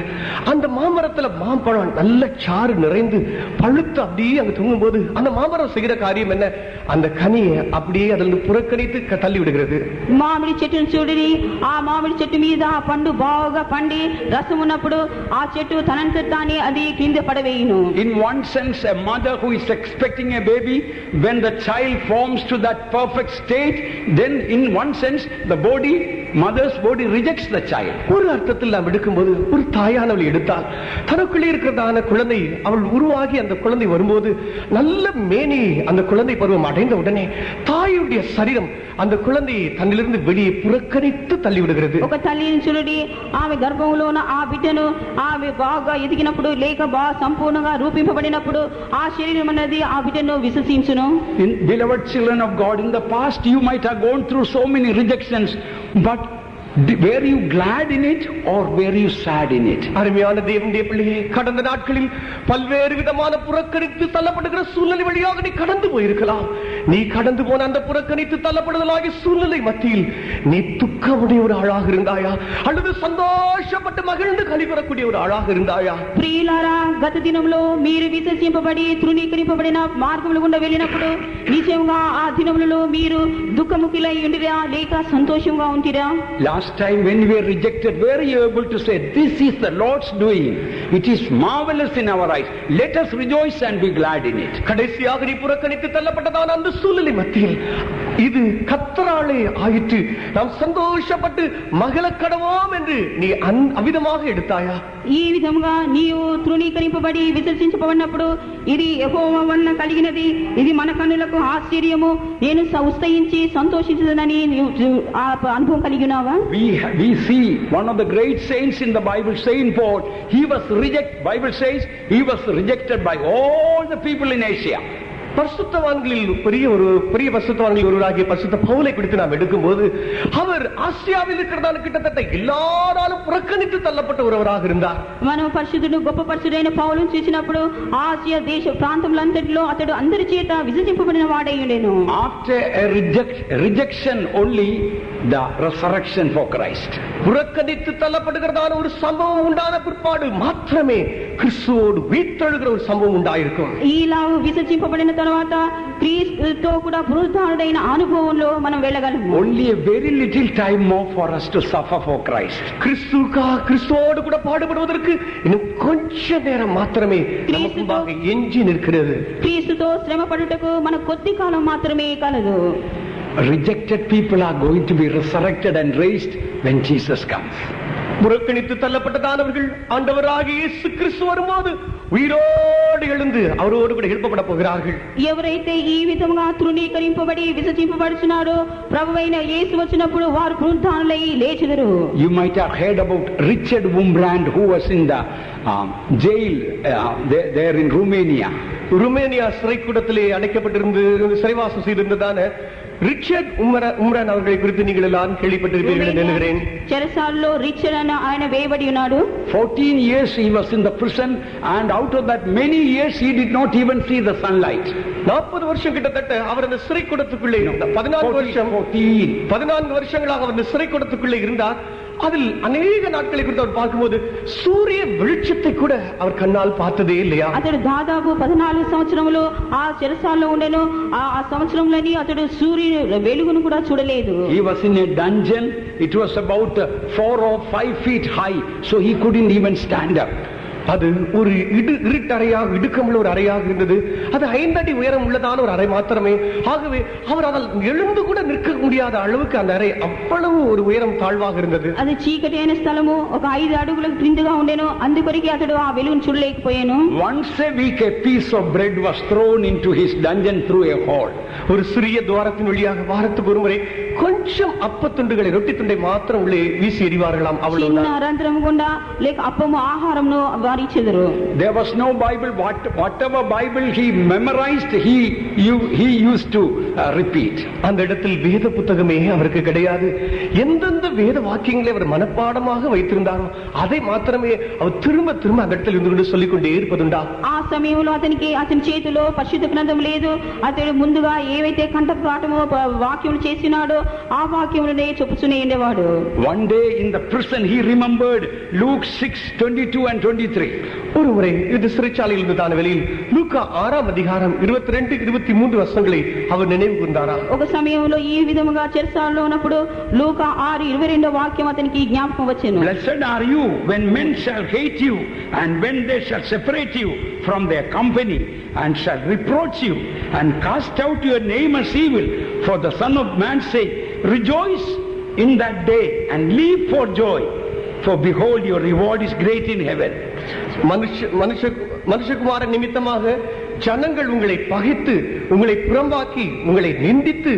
அந்த மாமரத்துல மாம்பழம் நல்ல சாறு நிறைந்து பழுத்து அப்படியே அங்க தூங்கும் போது அந்த மாமரம் செய்கிற காரியம் என்ன? அந்த கனியை அப்படியே அதில் புறக்கணித்து தள்ளி விடுகிறது. మామిడి చెట్టును చూడండి, ఆ మామిడి చెట్టు మీద పండు బాగా పండి రసం ఉన్నప్పుడు ఆ చెట్టు తనంతట తానే అది కింద పడవేయును. In one sense, a mother who is expecting a baby, when the child forms to that perfect state, then in one sense the mother's body rejects the child. ஒரு அர்த்தத்தில் நாம் எடுக்கும்போது, ஒரு தாயானவள் எடுத்தால் தனக்குள்ளே இருக்கிறதான குழந்தை அவள் உருவாகி அந்த குழந்தை வரும்போது நல்ல மேனி அந்த குழந்தை பருவம் அடைந்த உடனே தாயுடைய சரீரம் அந்த குழந்தையை தன்னிலிருந்து வெளியே புறக்கணித்து தள்ளிவிடுகிறது. ఒక తల్లిని చూడండి, ఆమె గర్భంలో ఉన్న ఆ బిడ్డను ఆమె బాగా ఎదిగినప్పుడు లేక బాగా సంపూర్ణంగా రూపింపబడినప్పుడు ఆ శరీరం అన్నది ఆ బిడ్డను విసర్జించును. Beloved children of God, in the past you might have gone through so many rejections, but were you glad in it or were you sad in it? அருமையான தேவனுடைய பிள்ளையே, கடந்த நாட்களில் பல்வேறு விதமான புறக்கணித்து தள்ளப்படுகிற சூழ்நிலை வழியாக நீ கடந்து போயிருக்கலாம். நீ கடந்து போன அந்த புறக்கணித்து தள்ளப்படுதலாகிய சூழ்நிலை மத்தியில் நீ துக்கமுடைய ஒரு ஆளாக இருந்தாயா, அல்லது சந்தோஷப்பட்டு மகிழ்ந்து களிகூரக்கூடிய ஒரு ஆளாக இருந்தாயா? ప్రియులారా, గత దినంలో మీరు విసర్జింపబడి తృణీకరింపబడిన మార్గముల గుండా వెళ్ళినప్పుడు నిజంగా ఆ దినములలో మీరు దుఃఖముఖులై ఉండిరా లేక సంతోషంగా ఉంటిరా? Last last time when we were rejected, were you able to say, this is the Lord's doing, it is marvelous in our eyes, let us rejoice and be glad in it? கடைசியாக நீ புறக்கணித்து தள்ளப்பட்டதான அந்த சூழ்நிலை மத்தியில் இது கர்த்தராலே ஆயிற்று, நாம் சந்தோஷப்பட்டு மகள கடவோம் என்று நீ அவிதமாக எடுத்தாயா? ఈ విధముగా నీవు తృణీకరింపబడి విసర్జించబడినప్పుడు ఇది యెహోవా వలన కలిగినది, ఇది మన కన్నులకు ఆశ్చర్యము, నేను ఉత్సహించి సంతోషించదనని ఆ అనుభవం కలిగినావా? We see one of the great saints in the Bible, Saint Paul, Bible says he was rejected by all the people in Asia. பரிசுத்தவான்களில் பெரிய பரிசுத்தவான்களில் ஒருவராகிய பரிசுத்த பவுலை குறித்து நாம் எடுக்கும்போது அவர் ஆசியாவில் இருக்கிறதான கிட்டத்தட்ட எல்லாராலும் புறக்கணித்து தள்ளப்பட்ட ஒருவராக இருந்தார். మనం పరిశుద్ధుడు గొప్ప పరిశుద్ధైన పౌలును చూసినప్పుడు ఆసియా దేశ ప్రాంతములంతటిలో అతడు అందరి చేత విసర్జింపబడిన వాడై ఉండెను. After a rejection only the resurrection for Christ. புறக்கணித்து தள்ளப்படுகிறதான ஒரு சம்பவம் உண்டான பிற்பாடு மாத்திரமே கிறிஸ்துவோடு உயிர்த்தெழுகிற ஒரு சம்பவம் உண்டாயிருக்கும். ఇలా విసర్జింపబడిన తర్వాత క్రీస్తుతో కూడా పునరుద్ధానుడైన అనుభవంలో మనం వెళ్ళగలము. Only a very little time more for us to suffer for Christ. கிறிஸ்துவோடு கூட பாடுபடுவதற்கு இன்னும் கொஞ்ச நேரம் மாத்திரமே நமக்கு முன்பாக எஞ்சி நிற்கிறது. క్రీస్తుతో శ్రమ పడుటకు మన కొద్ది కాలం మాత్రమే కలదు. Rejected people are going to be resurrected and raised when Jesus comes. புறக்கணித்து தள்ளப்பட்டதானவர்கள் ஆண்டவராகிய இயேசு கிறிஸ்து வரும்போது உயிரோடு எழுந்து அவரோடு கூட எழுப்பப்பட போகிறார்கள். ఎవరైతే ఈ విధంగా తృణీకరింపబడి విసర్జింపబడుచున్నారో ప్రభువైన యేసు వచ్చినప్పుడు వారు పునరుద్ధానులై లేచెదరు. You might have heard about Richard Wurmbrand who was in the jail there in Romania. Romania சிறைக்கூடத்திலே அடைக்கப்பட்டிருந்து சிறைவாசம் செய்திருந்ததான ரிச்சர்ட் உம்ரான் அவர்களை குறித்து நீங்கள் எல்லாம் கேள்விப்பட்டிருப்பீர்கள் என்று நினைக்கிறேன். చెరసాలలో రిచర్డ్ అనే ఆయన వేయబడి ఉన్నాడు. 14 years he was in the prison and out of that many years he did not even see the sunlight. 40 வருஷம் கிட்டத்தட்ட அவர் அந்த சிறைக்கூடத்துக்குள்ளே 14 வருஷங்களாக அவர் அந்த சிறைக்கூடத்துக்குள்ளே இருந்தார். அதில் அநேக நாட்களை குறித்து அவர் பார்க்கும்போது சூரிய வெளிச்சத்தை கூட அவர் கண்ணால் பார்த்ததே இல்லையா? అతడు దాదాపు 14 సంవత్సరములు ఆ చెరసాలలో ఉండెను. ఆ సంవత్సరంలోని అతడు సూర్యుని వెలుగును కూడా చూడలేదు. He was in a dungeon. It was about 4 or 5 feet high, so he couldn't even stand up. அது ஒரு இருட்டறையாக இடுக்கமுள்ள ஒரு அறையாக இருந்தது. அது 5 அடி உயரம் உள்ளதான ஒரு அறை மாத்திரமே. ஆகவே அவர் அதில் எழுந்து கூட நிற்க முடியாத அளவுக்கு அந்த அறை அவ்வளவு ஒரு உயரம் தாழ்வாக இருந்தது. అది చీకటి అయిన స్థలము, ఒక 5 అడుగులకు క్రిందగా ఉండెను. అందుకొరికి అతడు ఆ వెలుగును చూడలేకపోయాను. Once a week a piece of bread was thrown into his dungeon through a hole. ஒரு சிறிய துவாரத்தின் வழியாக வாரத்துக்கு ஒருமுறை கொஞ்சம் அப்பத்துண்டுகளை ரொட்டி துண்டை மாத்திரம் உள்ளே வீசி எறிவார்களாம். చిన్న రంధ్రము గుండా లేక అప్పము ఆహారమును వారిచెదరు. There was no Bible. Whatever Bible he memorized, he used to repeat. அந்த இடத்தில் வேத புத்தகமே அவருக்கு கிடையாது. எந்தெந்த வேத வாக்கியங்களை அவர் மனப்பாடமாக வைத்திருந்தாரோ அதை மாத்திரமே அவர் திரும்ப திரும்ப அந்த இடத்தில் இருந்து கொண்டு சொல்லிக் கொண்டே இருப்பதுண்டா. ఆ సమయంలో అతని చేతిలో పరిశుద్ధ గ్రంథం లేదు. అతడు ముందుగా ఏవైతే కంఠపాఠమో వాక్యములు చేసినాడో ఆ వాక్యములనే చెప్పుచునే ఉండేవాడు. One day in the prison he remembered Luke 6:22 and 23. ஒரு முறை இது சிறைச்சாலையில் இருந்ததான வெளியில் லூக்கா 6ஆம் அதிகாரம் 22-23 வசனங்களை அவர் நினைவு கூர்ந்தாரா. ఒక సమయంలో ఈ విధముగా చెరసాలలో ఉన్నప్పుడు లూకా 6:22 వాక్యం అతనికి జ్ఞాపకం వచ్చెను. Blessed are you when men shall hate you and when they shall separate you from their company and shall reproach you and cast out your name as evil for the Son of Man's sake. Rejoice in that day and leap for joy, for behold your reward is great in heaven. மனுஷகுமாரன் நிமித்தமாக ஜனங்கள் உங்களை பகைத்து உங்களை புறம்பாக்கி உங்களை நிந்தித்து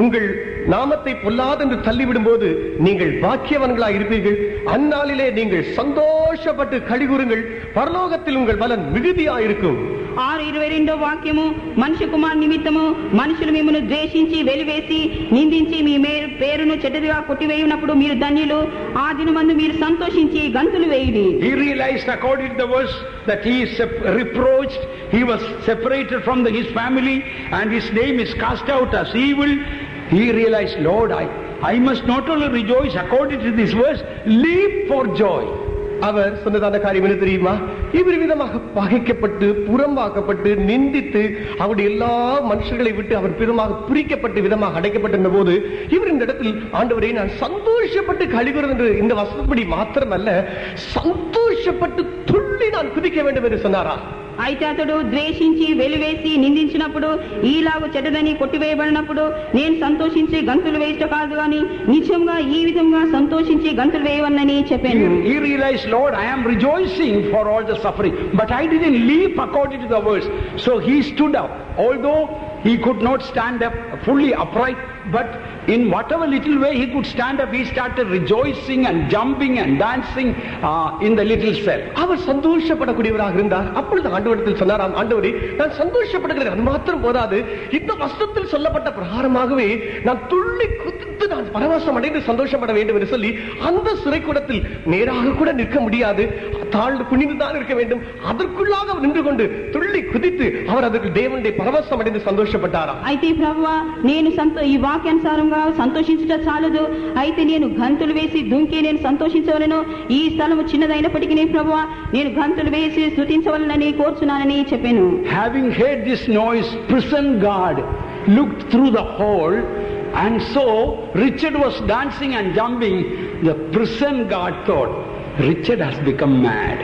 உங்கள் நாமத்தை பொல்லாதென்று தள்ளிவிடும் போது நீங்கள் பாக்கியவான்களாய் இருப்பீர்கள். அந்நாளிலே நீங்கள் சந்தோஷப்பட்டு களிகூருங்கள், பரலோகத்தில் உங்கள் பலன் மிகுதியாயிருக்கும். 6:22 వాక్యము, మనిషి కుమార్ నిమిత్తము మనుషులు మిమ్మల్ని ద్వేషించి వెలివేసి నిందించి మీ పేరును చెడ్డదిగా కొట్టివేయునప్పుడు మీరు ధన్యులు. ఆ దినమందు మీరు సంతోషించి గంతులు వేయుడి. He realized according to the verse that he is reproached, he was separated from his family and his name is cast out as evil. He realized, Lord, I must not only rejoice according to this verse, leap for joy. அவர் சொன்னதான காரியம் என்ன தெரியுமா? இவர் விதமாக பகைக்கப்பட்டு புறம்பாக்கப்பட்டு நிந்தித்து அவருடைய எல்லா மனுஷர்களை விட்டு அவர் பெருமாக பிரிக்கப்பட்டு விதமாக அடைக்கப்பட்டிருந்த போது இவர் இந்த இடத்தில் ஆண்டவரை நான் சந்தோஷப்பட்டு கழிவுறது என்று இந்த வசனப்படி மாத்திரமல்ல சந்தோஷப்பட்டு துள்ளி நான் குதிக்க வேண்டும் என்று சொன்னாரா? అయితే అతడు ద్వేషించి వెలివేసి నిందించినప్పుడు ఈలాగు చెడ్డదని కొట్టివేయబడినప్పుడు నేను సంతోషించి గంతులు వేయట కాదు గాని నిజంగా ఈ విధంగా సంతోషించి గంతులు వేయవన్నని చెప్పాను. He realized, Lord, I am rejoicing for all the suffering, but I didn't leap according to the words. So he stood up, although he could not stand up fully upright, but in whatever little way he could stand up, he started rejoicing and jumping and dancing in the little cell. அவர் சந்தோஷப்படக்கூடியவராக இருந்தார். அப்பொழுது ஆண்டவரிடத்தில் சொன்னாராம், ஆண்டவரே நான் சந்தோஷப்படுகிறேன், அது மாத்திரம் போதாது, இந்த வசனத்தில் சொல்லப்பட்ட பிரகாரமாகவே நான் துள்ளி குதித்து நான் பரவசம் அடைந்து சந்தோஷப்பட வேண்டும் என்று சொல்லி அந்த சிறைக்கூடத்தில் நேராக கூட நிற்க முடியாது, தாழ்ந்து குனிந்து தான் இருக்க வேண்டும். அதற்குள்ளாக அவர் நின்று கொண்டு துள்ளி குதித்து அவர் அதற்கு தேவனுடைய பரவசம் அடைந்து சந்தோஷப்பட்டாராம். అయితే ప్రభువా నేను ఈ వాక్యానుసారంగా సంతోషించుట చాలదు, అయితే నేను గంతులు వేసి దుంకి నేను సంతోషించవలను. ఈ స్థలము చిన్నదైనప్పటికీ ప్రభువా నేను గంతులు వేసి స్తుతించవలనని కోరుచున్నానని చెప్పాను. Having heard this noise, prison guard looked through the hole, and so Richard was dancing and jumping. The prison guard thought, Richard has become mad.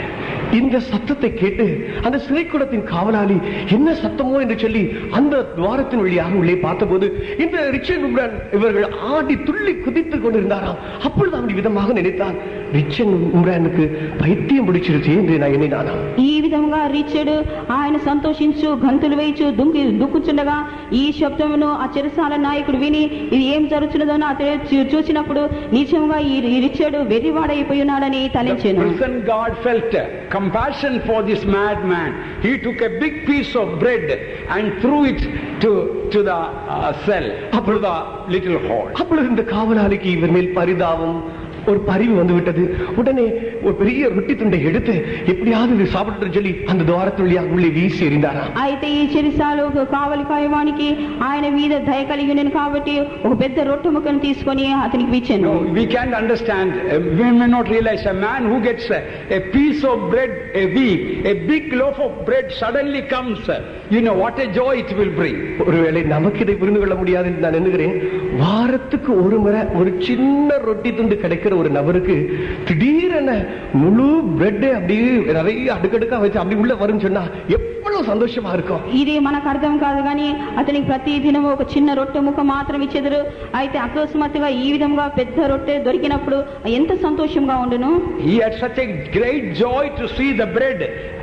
இந்த சத்தத்தை கேட்டு அந்த சிறைக்கூடத்தின் காவலாளி என்ன சத்தமோ என்று சொல்லி அந்த துவாரத்தின் வழியாக உள்ளே பார்த்தபோது இந்த ரிச்சர்ட் உம்ரான் இவர்கள் ஆடி துள்ளி குதித்துக் கொண்டிருந்தாராம். அப்பொழுது அவன் விதமாக நினைத்தான், ரிச்சர்ட் உம்ரானுக்கு பைத்தியம் பிடிச்சிருச்சு என்று நான் எண்ணினானா. ఈ విధంగా రిచర్డ్ ఆయన సంతోషించు గంతులు వేయచ్చు దుక్కుచుండగా ఈ శబ్దమును ఆ చెరసాల నాయకుడు విని ఇది ఏం జరుగుతున్నదో అతడు చూసినప్పుడు నిజంగా ఈ రిచర్డ్ వెర్రివాడైపోయి ఉన్నాడని తలంచెను. The prison guard felt compassion for this madman. He took a big piece of bread and threw it to the cell, to the little hole. அப்பொழுது இந்த காவலாளிக்கு இவர் மேல் பரிதாபம் ஒரு பரிவு வந்து விட்டது. உடனே ஒரு பெரிய ரொட்டி துண்டை எடுத்து எப்படியாவது இது சாப்பிட்டு சொல்லி அந்த துவாரத்து வழியாக உள்ளே வீசி எறிந்தாராம். అయితే ఈ చెరసాలో కావలి కాయవానికి ఆయన మీద దయ కలిగి ఉన్నాను కాబట్టి ఒక పెద్ద రొట్టె ముక్కను తీసుకొని అతనికి ఇచ్చాను. We can't understand, we may not realize a man who gets a piece of bread a week, a big loaf of bread suddenly comes, you know what a joy it will bring. ஒருவேளை நமக்கு இதை புரிந்து கொள்ள முடியாது என்று நான் எண்ணுகிறேன். வாரத்துக்கு ஒரு முறை ஒரு சின்ன ரொட்டி துண்டு கிடைக்கிற ஒரு நபருக்கு திடீரென முழு பிரெட் அப்படியே நிறைய அடுக்கடுக்கா வச்சு அப்படி உள்ள வரும் சொன்னா எவ்வளவு சந்தோஷமா இருக்கும். ఇది మనకు అర్థం కాదు కానీ అతనికి ప్రతి దినం ఒక చిన్న రొట్టె ముక్క మాత్రం ఇచ్చేదరు. అయితే అకస్మాత్తుగా ఈ విధంగా పెద్ద రొట్టె దొరికినప్పుడు ఎంత సంతోషంగా ఉండును. He had such a great joy to see the bread,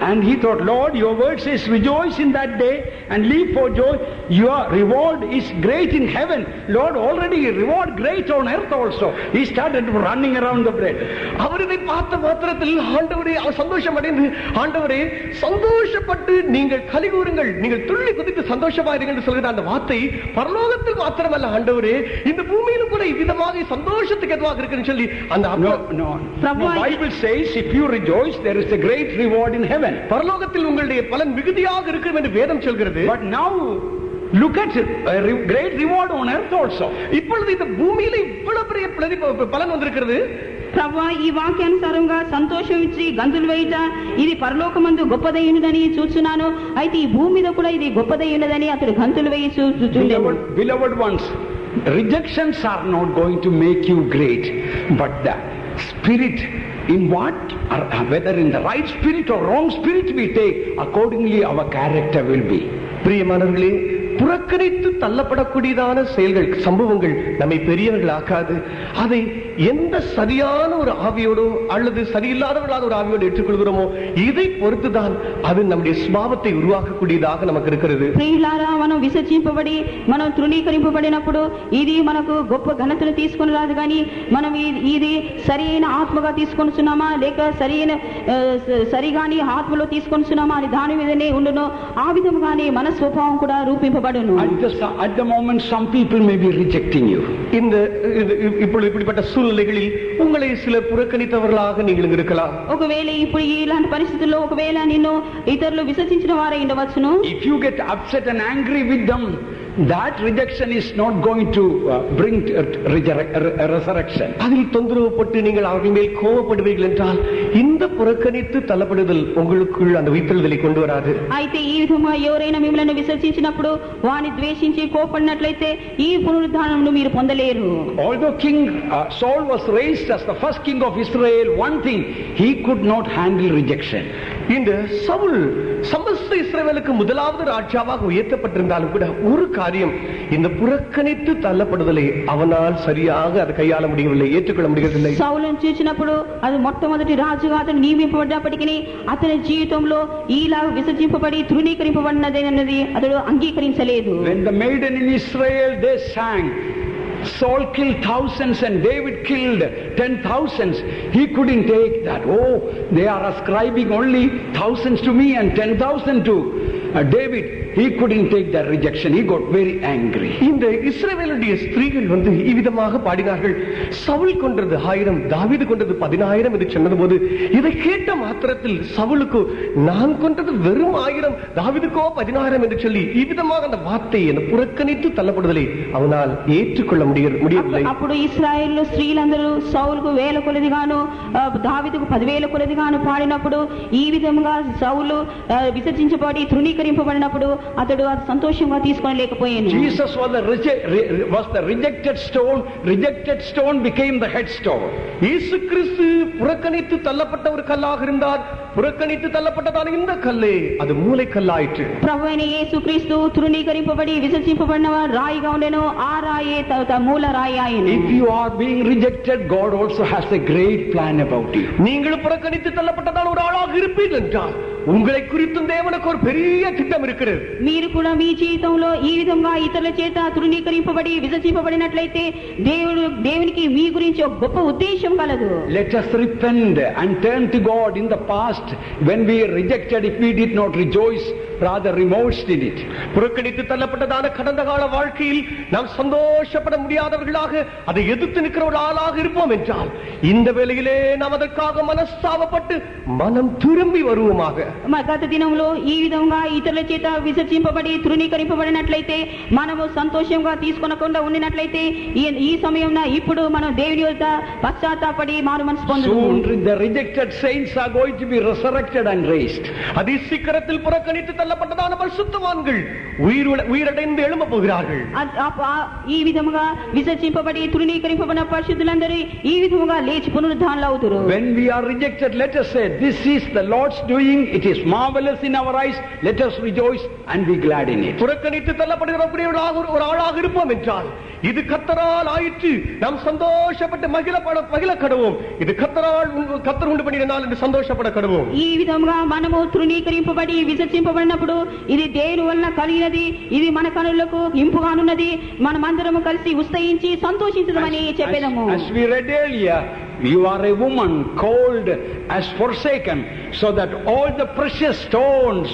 and he thought, Lord, your word says rejoice in that day and leap for joy. Your reward is great in heaven. Lord, already reward great on earth also. He started running around the bread. அவர் இதை பார்த்த மாத்திரத்தில் ஆண்டவரே அவர் சந்தோஷம் அடைந்து, ஆண்டவரே சந்தோஷப்பட்டு நீங்கள் கலிகூறுங்கள், நீங்கள் துள்ளி குதித்து சந்தோஷமாயிருங்கள் என்று சொல்கிற அந்த வார்த்தை பரலோகத்தில் மாத்திரமல்ல ஆண்டவரே இந்த பூமியிலும் கூட இவ்விதமாக சந்தோஷத்துக்கு எதுவாக இருக்குன்னு சொல்லி அந்த No, Bible says if you rejoice there is a great reward in heaven. பரலோகத்தில் உங்களுடைய பலன் மிகுதியாக இருக்கும் என்று வேதம் சொல்கிறது. But now look at it, a great reward on earth also. இப்பொழுது இந்த பூமியில இவ்வளவு பெரிய பலன் வந்திருக்கிறது. ప్రభువా ఈ వాక్యానుసారంగా సంతోషం ఇచ్చి గంతులు వేయట ఇది పరలోకమందు గొప్పదైనదని చూస్తున్నాను. అయితే ఈ భూమి మీద కూడా ఇది గొప్పదైనదని అతడు గంతులు వేయి చూచుచుండెను. Beloved ones, rejections are not going to make you great, but the spirit in what, whether in the right spirit or wrong spirit we take, accordingly our character will be. பிரியமானவர்களே, புறக்கணித்து தள்ளப்படக்கூடியதான செயல்கள் சம்பவங்கள் நம்மை பெரியவர்கள் ஆக்காது. அதை எந்த சரியான ஒரு ஆவியோடோ அல்லது சரியில்லாதவர்களான ஒரு ஆவியோடு ஏற்றுக்கொள்கிறோமோ இதை பொறுத்துதான் அது நம்முடைய சுபாவத்தை உருவாக்கக்கூடியதாக நமக்கு இருக்கிறது. ప్రియులారా, మనం విసర్జింపబడి మనం తృణీకరింపబడినప్పుడు ఇది మనకు గొప్ప ఘనతను తీసుకొని రాదు కానీ మనం ఇది సరైన ఆత్మగా తీసుకొనిచున్నామా లేక సరిగాని ఆత్మలో తీసుకొనిచున్నామా అని దాని మీదనే ఉండును. ఆ విధముగానే మన స్వభావం కూడా రూపింపబడును. At the moment some people may be rejecting you. இப்பொழுது இப்படிப்பட்ட சூழ்நிலைகளில் உங்களை சிலர் புறக்கணித்தவர்களாக நீங்கள் இருக்கலாம். ఒకవేళ ఇప్పుడు ఇలాంటి పరిస్థితుల్లో ఒకవేళ నిన్ను ఇతరులు విసర్జించిన వారే ఉండవచ్చును. If you get upset and angry with them, that rejection is not going to bring resurrection. அதில் தொந்தரவுப்பட்டு நீங்கள் அவர்கள் மேல் கோபப்படுவீர்கள் என்றால் இந்த புறக்கணித்து தள்ளப்படுதல் உங்களுக்குள் அந்த உயிர்த்தெழுதலை கொண்டு வராது. అయితే ఈ విధంగా ఎవరైనా మిమ్మల్ని విసర్జించినప్పుడు వాని ద్వేషించి కోపడినట్లయితే ఈ పునరుద్ధానమును మీరు పొందలేరు. Although King Saul was raised as the first king of Israel, one thing, he could not handle rejection. இந்த சவுல் சமஸ்த இஸ்ரவேலுக்கு முதலாவது ராஜாவாக உயர்த்தப்பட்டிருந்தாலும் கூட ஒரு காரியம், இந்த புறக்கணித்து தள்ளப்படுதலை அவனால் சரியாக அதை கையாள முடியவில்லை, ஏற்றுக்கொள்ள முடியவில்லை. సౌలును చూసినప్పుడు అది మొట్టమొదటి రాజుగా అతను నియమింపబడ్డప్పటికీ అతని జీవితంలో ఇలా విసర్జింపబడి తృణీకరింపబడినది అతడు అంగీకరించలేదు. When the maiden in Israel, they sang, Saul killed thousands and David killed 10,000s. He couldn't take that. Oh, they are ascribing only thousands to me and 10,000 to David. He couldn't take that rejection. He got very angry. இந்த இஸ்ரவேலுடைய ஸ்திரீகள் வந்து இவ்விதமாக பாடினார்கள், சவுல் கொன்றது 1000, தாவீது கொன்றது 10000 என்று சொன்னபோது இதை கேட்ட மாத்திரத்தில் சவுலுக்கு நான் கொன்றது வெறும் 1000, தாவீதுக்கோ 10000 என்று சொல்லி இவ்விதமாக அந்த வார்த்தையை, அந்த புறக்கணித்து தள்ளப்படுதலை அவனால் ஏற்றுக்கொள்ள முடியவில்லை. అప్పుడు ఇశ్రాయేలు స్త్రీలందరూ సౌలుకు 1000 కొలదిగాను దావీదుకు 10000 కొలదిగాను పాడినప్పుడు ఈ విధంగా సౌలు విసర్జించబడి తృణీకరింపబడినప్పుడు అతడు అది సంతోషంగా తీసుకోలేకపోయాను. Jesus was the rejected stone. Rejected stone became the headstone. இயேசு கிறிஸ்து புறக்கணித்து தள்ளப்பட்ட ஒரு கல்லாக இருந்தார். புறக்கணித்து தள்ளப்பட்டதான இந்த கல்லே அது மூலைக்கல்லாயிற்று. ప్రభువైన యేసుక్రీస్తు తృణీకరింపబడి విసర్జింపబడిన రాయిగా ఉండెను, ఆ రాయే మూల రాయి అయ్యెను. If you are being rejected, God also has a great plan about you. நீங்கள் புறக்கணித்து தள்ளப்பட்டதான ஒரு ஆளாக இருப்பீர்கள் என்றால் உங்களை குறித்தும் தேவனுக்கு ஒரு பெரிய திட்டம் இருக்கிறது. మీరు కూడా మీ జీవితంలో ఈ విధంగా ఇతరుల చేత తృణీకరింపబడి విసర్జింపబడినట్లయితే దేవునికి మీ గురించి ఒక గొప్ప ఉద్దేశం కలదు. Let us repent and turn to God. In the past, when we rejected, if we did not rejoice, rather remorsed in it. புறக்கணித்து தள்ளப்பட்டதான கடந்த கால வாழ்க்கையில் நாம் சந்தோஷப்பட முடியாதவர்களாக அதை எதிர்த்து நிற்கிற ஒரு ஆளாக இருப்போம் என்றால் இந்த வேளையிலே நாம் அதற்காக மனஸ்தாபப்பட்டு மனம் திரும்பி வருவோமாக. గత దినంలో ఈ విధంగా ఇతరుల చేత విసర్జింపబడి తృణీకరింపబడినట్లయితే మనము సంతోషంగా తీసుకొనకుండా ఉండినట్లయితే ఈ సమయంలో ఇప్పుడు మనం దేవుని యొద్ద పశ్చాత్తాపడి మారు మనసు పొందుతాము. Soon the rejected saints are going to be resurrected and raised. அதி சீக்கிரத்தில் புறக்கணித்து தள்ளப்பட்டதான பரிசுத்தவான்கள் உயிரடைந்து எழும்ப போகிறார்கள். ఈ విధముగా విసర్జింపబడి తృణీకరింపబడిన పరిశుద్ధులందరూ ఈ విధముగా లేచి పునరుద్ధానులు అవుతారు. When we are rejected, let us say, this is the Lord's doing. It is marvelous in our eyes. Let us rejoice and be glad in it. புறக்கணித்து தள்ளப்படுகிற ஒரு ஆளாக இருப்போம் என்றால் இது கர்த்தரால் ஆயிற்று, நாம் சந்தோஷப்பட்டு மகிழ கடவோம். இது கர்த்தர் உண்டு பண்ணினார் என்று சந்தோஷப்பட கடவோம். ఈ విధముగా మనము తృణీకరింపబడి విసర్జింపబడినప్పుడు ఇది దేవుని వలన కలిగినది, ఇది మన కనులకు ఇంపుగానున్నది, మనమందరము కలిసి ఉత్సహించి సంతోషించదమని చెప్పేదము. As we read earlier, you are a woman called as forsaken, so that all the precious stones,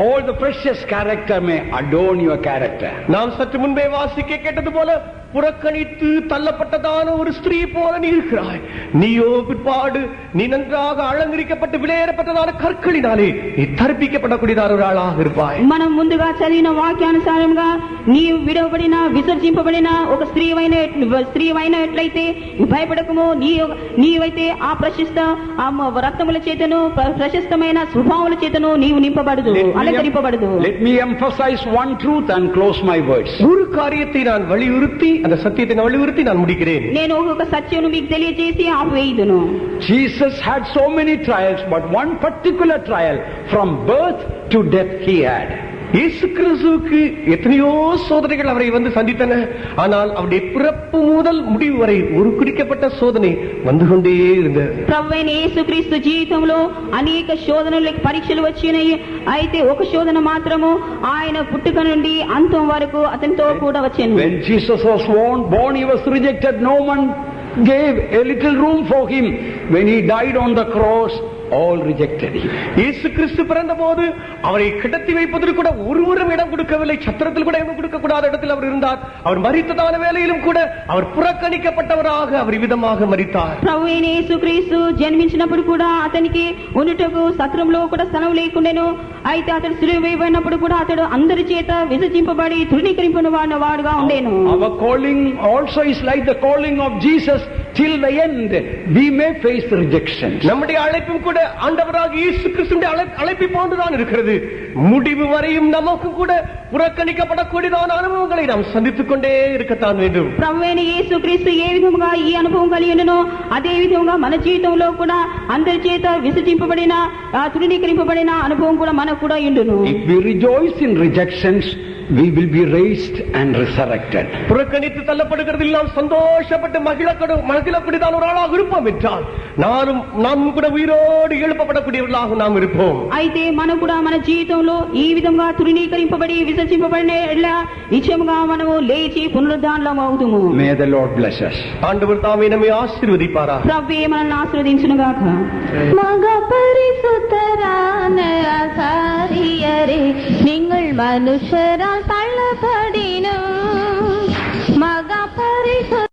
all the precious character may adorn your character. நாம் சற்று முன்பே வாசிக்க கேட்டது போல புறக்கணித்து தள்ளப்பட்டதான ஒரு ஸ்திரீ போல நீ இருக்கிறாய். நீயோ பிற்பாடு நீ நன்றாக அலங்கரிக்கப்பட்டு விலையேறப்பட்டதான கற்களினாலே நீ தரிப்பிக்கப்படக்கூடியதான ஒரு ஆளாக இருப்பாய். మనం ముందుగా చదివిన వాక్యానుసారంగా నీవు విడవబడిన విసర్జింపబడిన ఒక స్త్రీవైనట్లయితే భయపడకము. నీవైతే ఆ ప్రశస్త రక్తముల చేతను ప్రశస్తమైన స్వభావముల చేతను నీవు నింపబడదు, అలంకరింపబడదు. Let me emphasize one truth and close my words. ஒரு காரியத்தை நான் வலியுறுத்தி, அந்த சத்தியத்தை நான் வலியுறுத்தி நான் முடிக்கிறேன். నేను ఒక సత్యమును మీకు తెలియజేసి ఆపవేయుదును. Jesus had so many trials, but one particular trial from birth to death he had. இயேசு கிறிஸ்துவுக்கு எத்தனையோ சோதனைகள் அவரை வந்து சந்தித்தன. ஆனால் அவருடைய பிறப்பு முதல் முடிவு வரை ஒரு குறிக்கப்பட்ட சோதனை வந்து கொண்டே இருந்தது. ప్రభువైన యేసుక్రీస్తు జీవితంలో అనేక శోధనలు పరీక్షలు వచ్చినాయి. అయితే ఒక శోధన మాత్రము ఆయన పుట్టుక నుండి అంతం వరకు అతనితో కూడా వచ్చాను. When Jesus was born, he was rejected. No one gave a little room for him. When he died on the cross, all rejected him. இயேசு கிறிஸ்து பிறந்தபோது அவரை கிடத்தி வைப்பதற்கு கூட ஒருவரும் இடம் கொடுக்கவில்லை. சத்திரத்தில் கூட இடம் கொடுக்க கூடாத இடத்தில் அவர் இருந்தார். அவர் மரித்ததான வேளையிலும் கூட அவர் புறக்கணிக்கப்பட்டவராக அவர் விதமாக மரித்தார். ప్రభు అయిన యేసుక్రీస్తు జన్మించినప్పుడు కూడా అతనికి ఉండుటకు సత్రంలో కూడా స్థలం లేకుండెను. అయితే అతడు సిలువ వేయబడినప్పుడు కూడా అతడు అందరి చేత విసర్జింపబడి తృణీకరింపబడిన వాడుగా ఉండెను. Our calling also is like the calling of Jesus. Till the end we may face rejection. நம்முடைய அழைப்பும் கூட ஆண்டவராக இயேசு கிறிஸ்துவின் அழைப்பை போன்றுதான் இருக்கிறது. முடிவு வரையும் நமக்கு கூட புறக்கணிக்கப்படக்கூடியதான அனுபவங்களை நாம் சந்தித்துக் கொண்டே இருக்கத்தான் வேண்டும். ప్రభు అయిన యేసుక్రీస్తు ఏ విధముగా ఈ అనుభవం కలిగి ఉండెనో అదే విధంగా మన జీవితంలో కూడా అందరి చేత విసర్జింపబడిన తృణీకరింపబడిన అనుభవం కూడా మనకు కూడా ఉండును. If we rejoice in rejections, we will be raised and resurrected. புறக்கணித்து தள்ளப்படுகிறதில் நாம் சந்தோஷப்பட்டு மகிழக்கூடியதான ஒரு ஆளாக இருப்போம் என்றால் நாம் கூட உயிரோடு எழுப்பப்படக்கூடியவர்களாக நாம் இருப்போம். అయితే మనం కూడా మన జీవితంలో ఈ విధంగా తృణీకరింపబడి విసర్జింపబడిన నిశ్చయముగా మనము లేచి పునరుద్ధానం అవుతాము. May the Lord bless us. ஆண்டவர் தாமே நம்மை ஆசீர்வதிப்பாராக. ప్రభువే మనల్ని ఆశీర్వదించునుగాక. மக பரிசுத்தரான ஆசாரியரே, நீங்கள் மனுஷரால் தள்ளப்படினும் மக பரிசுத்த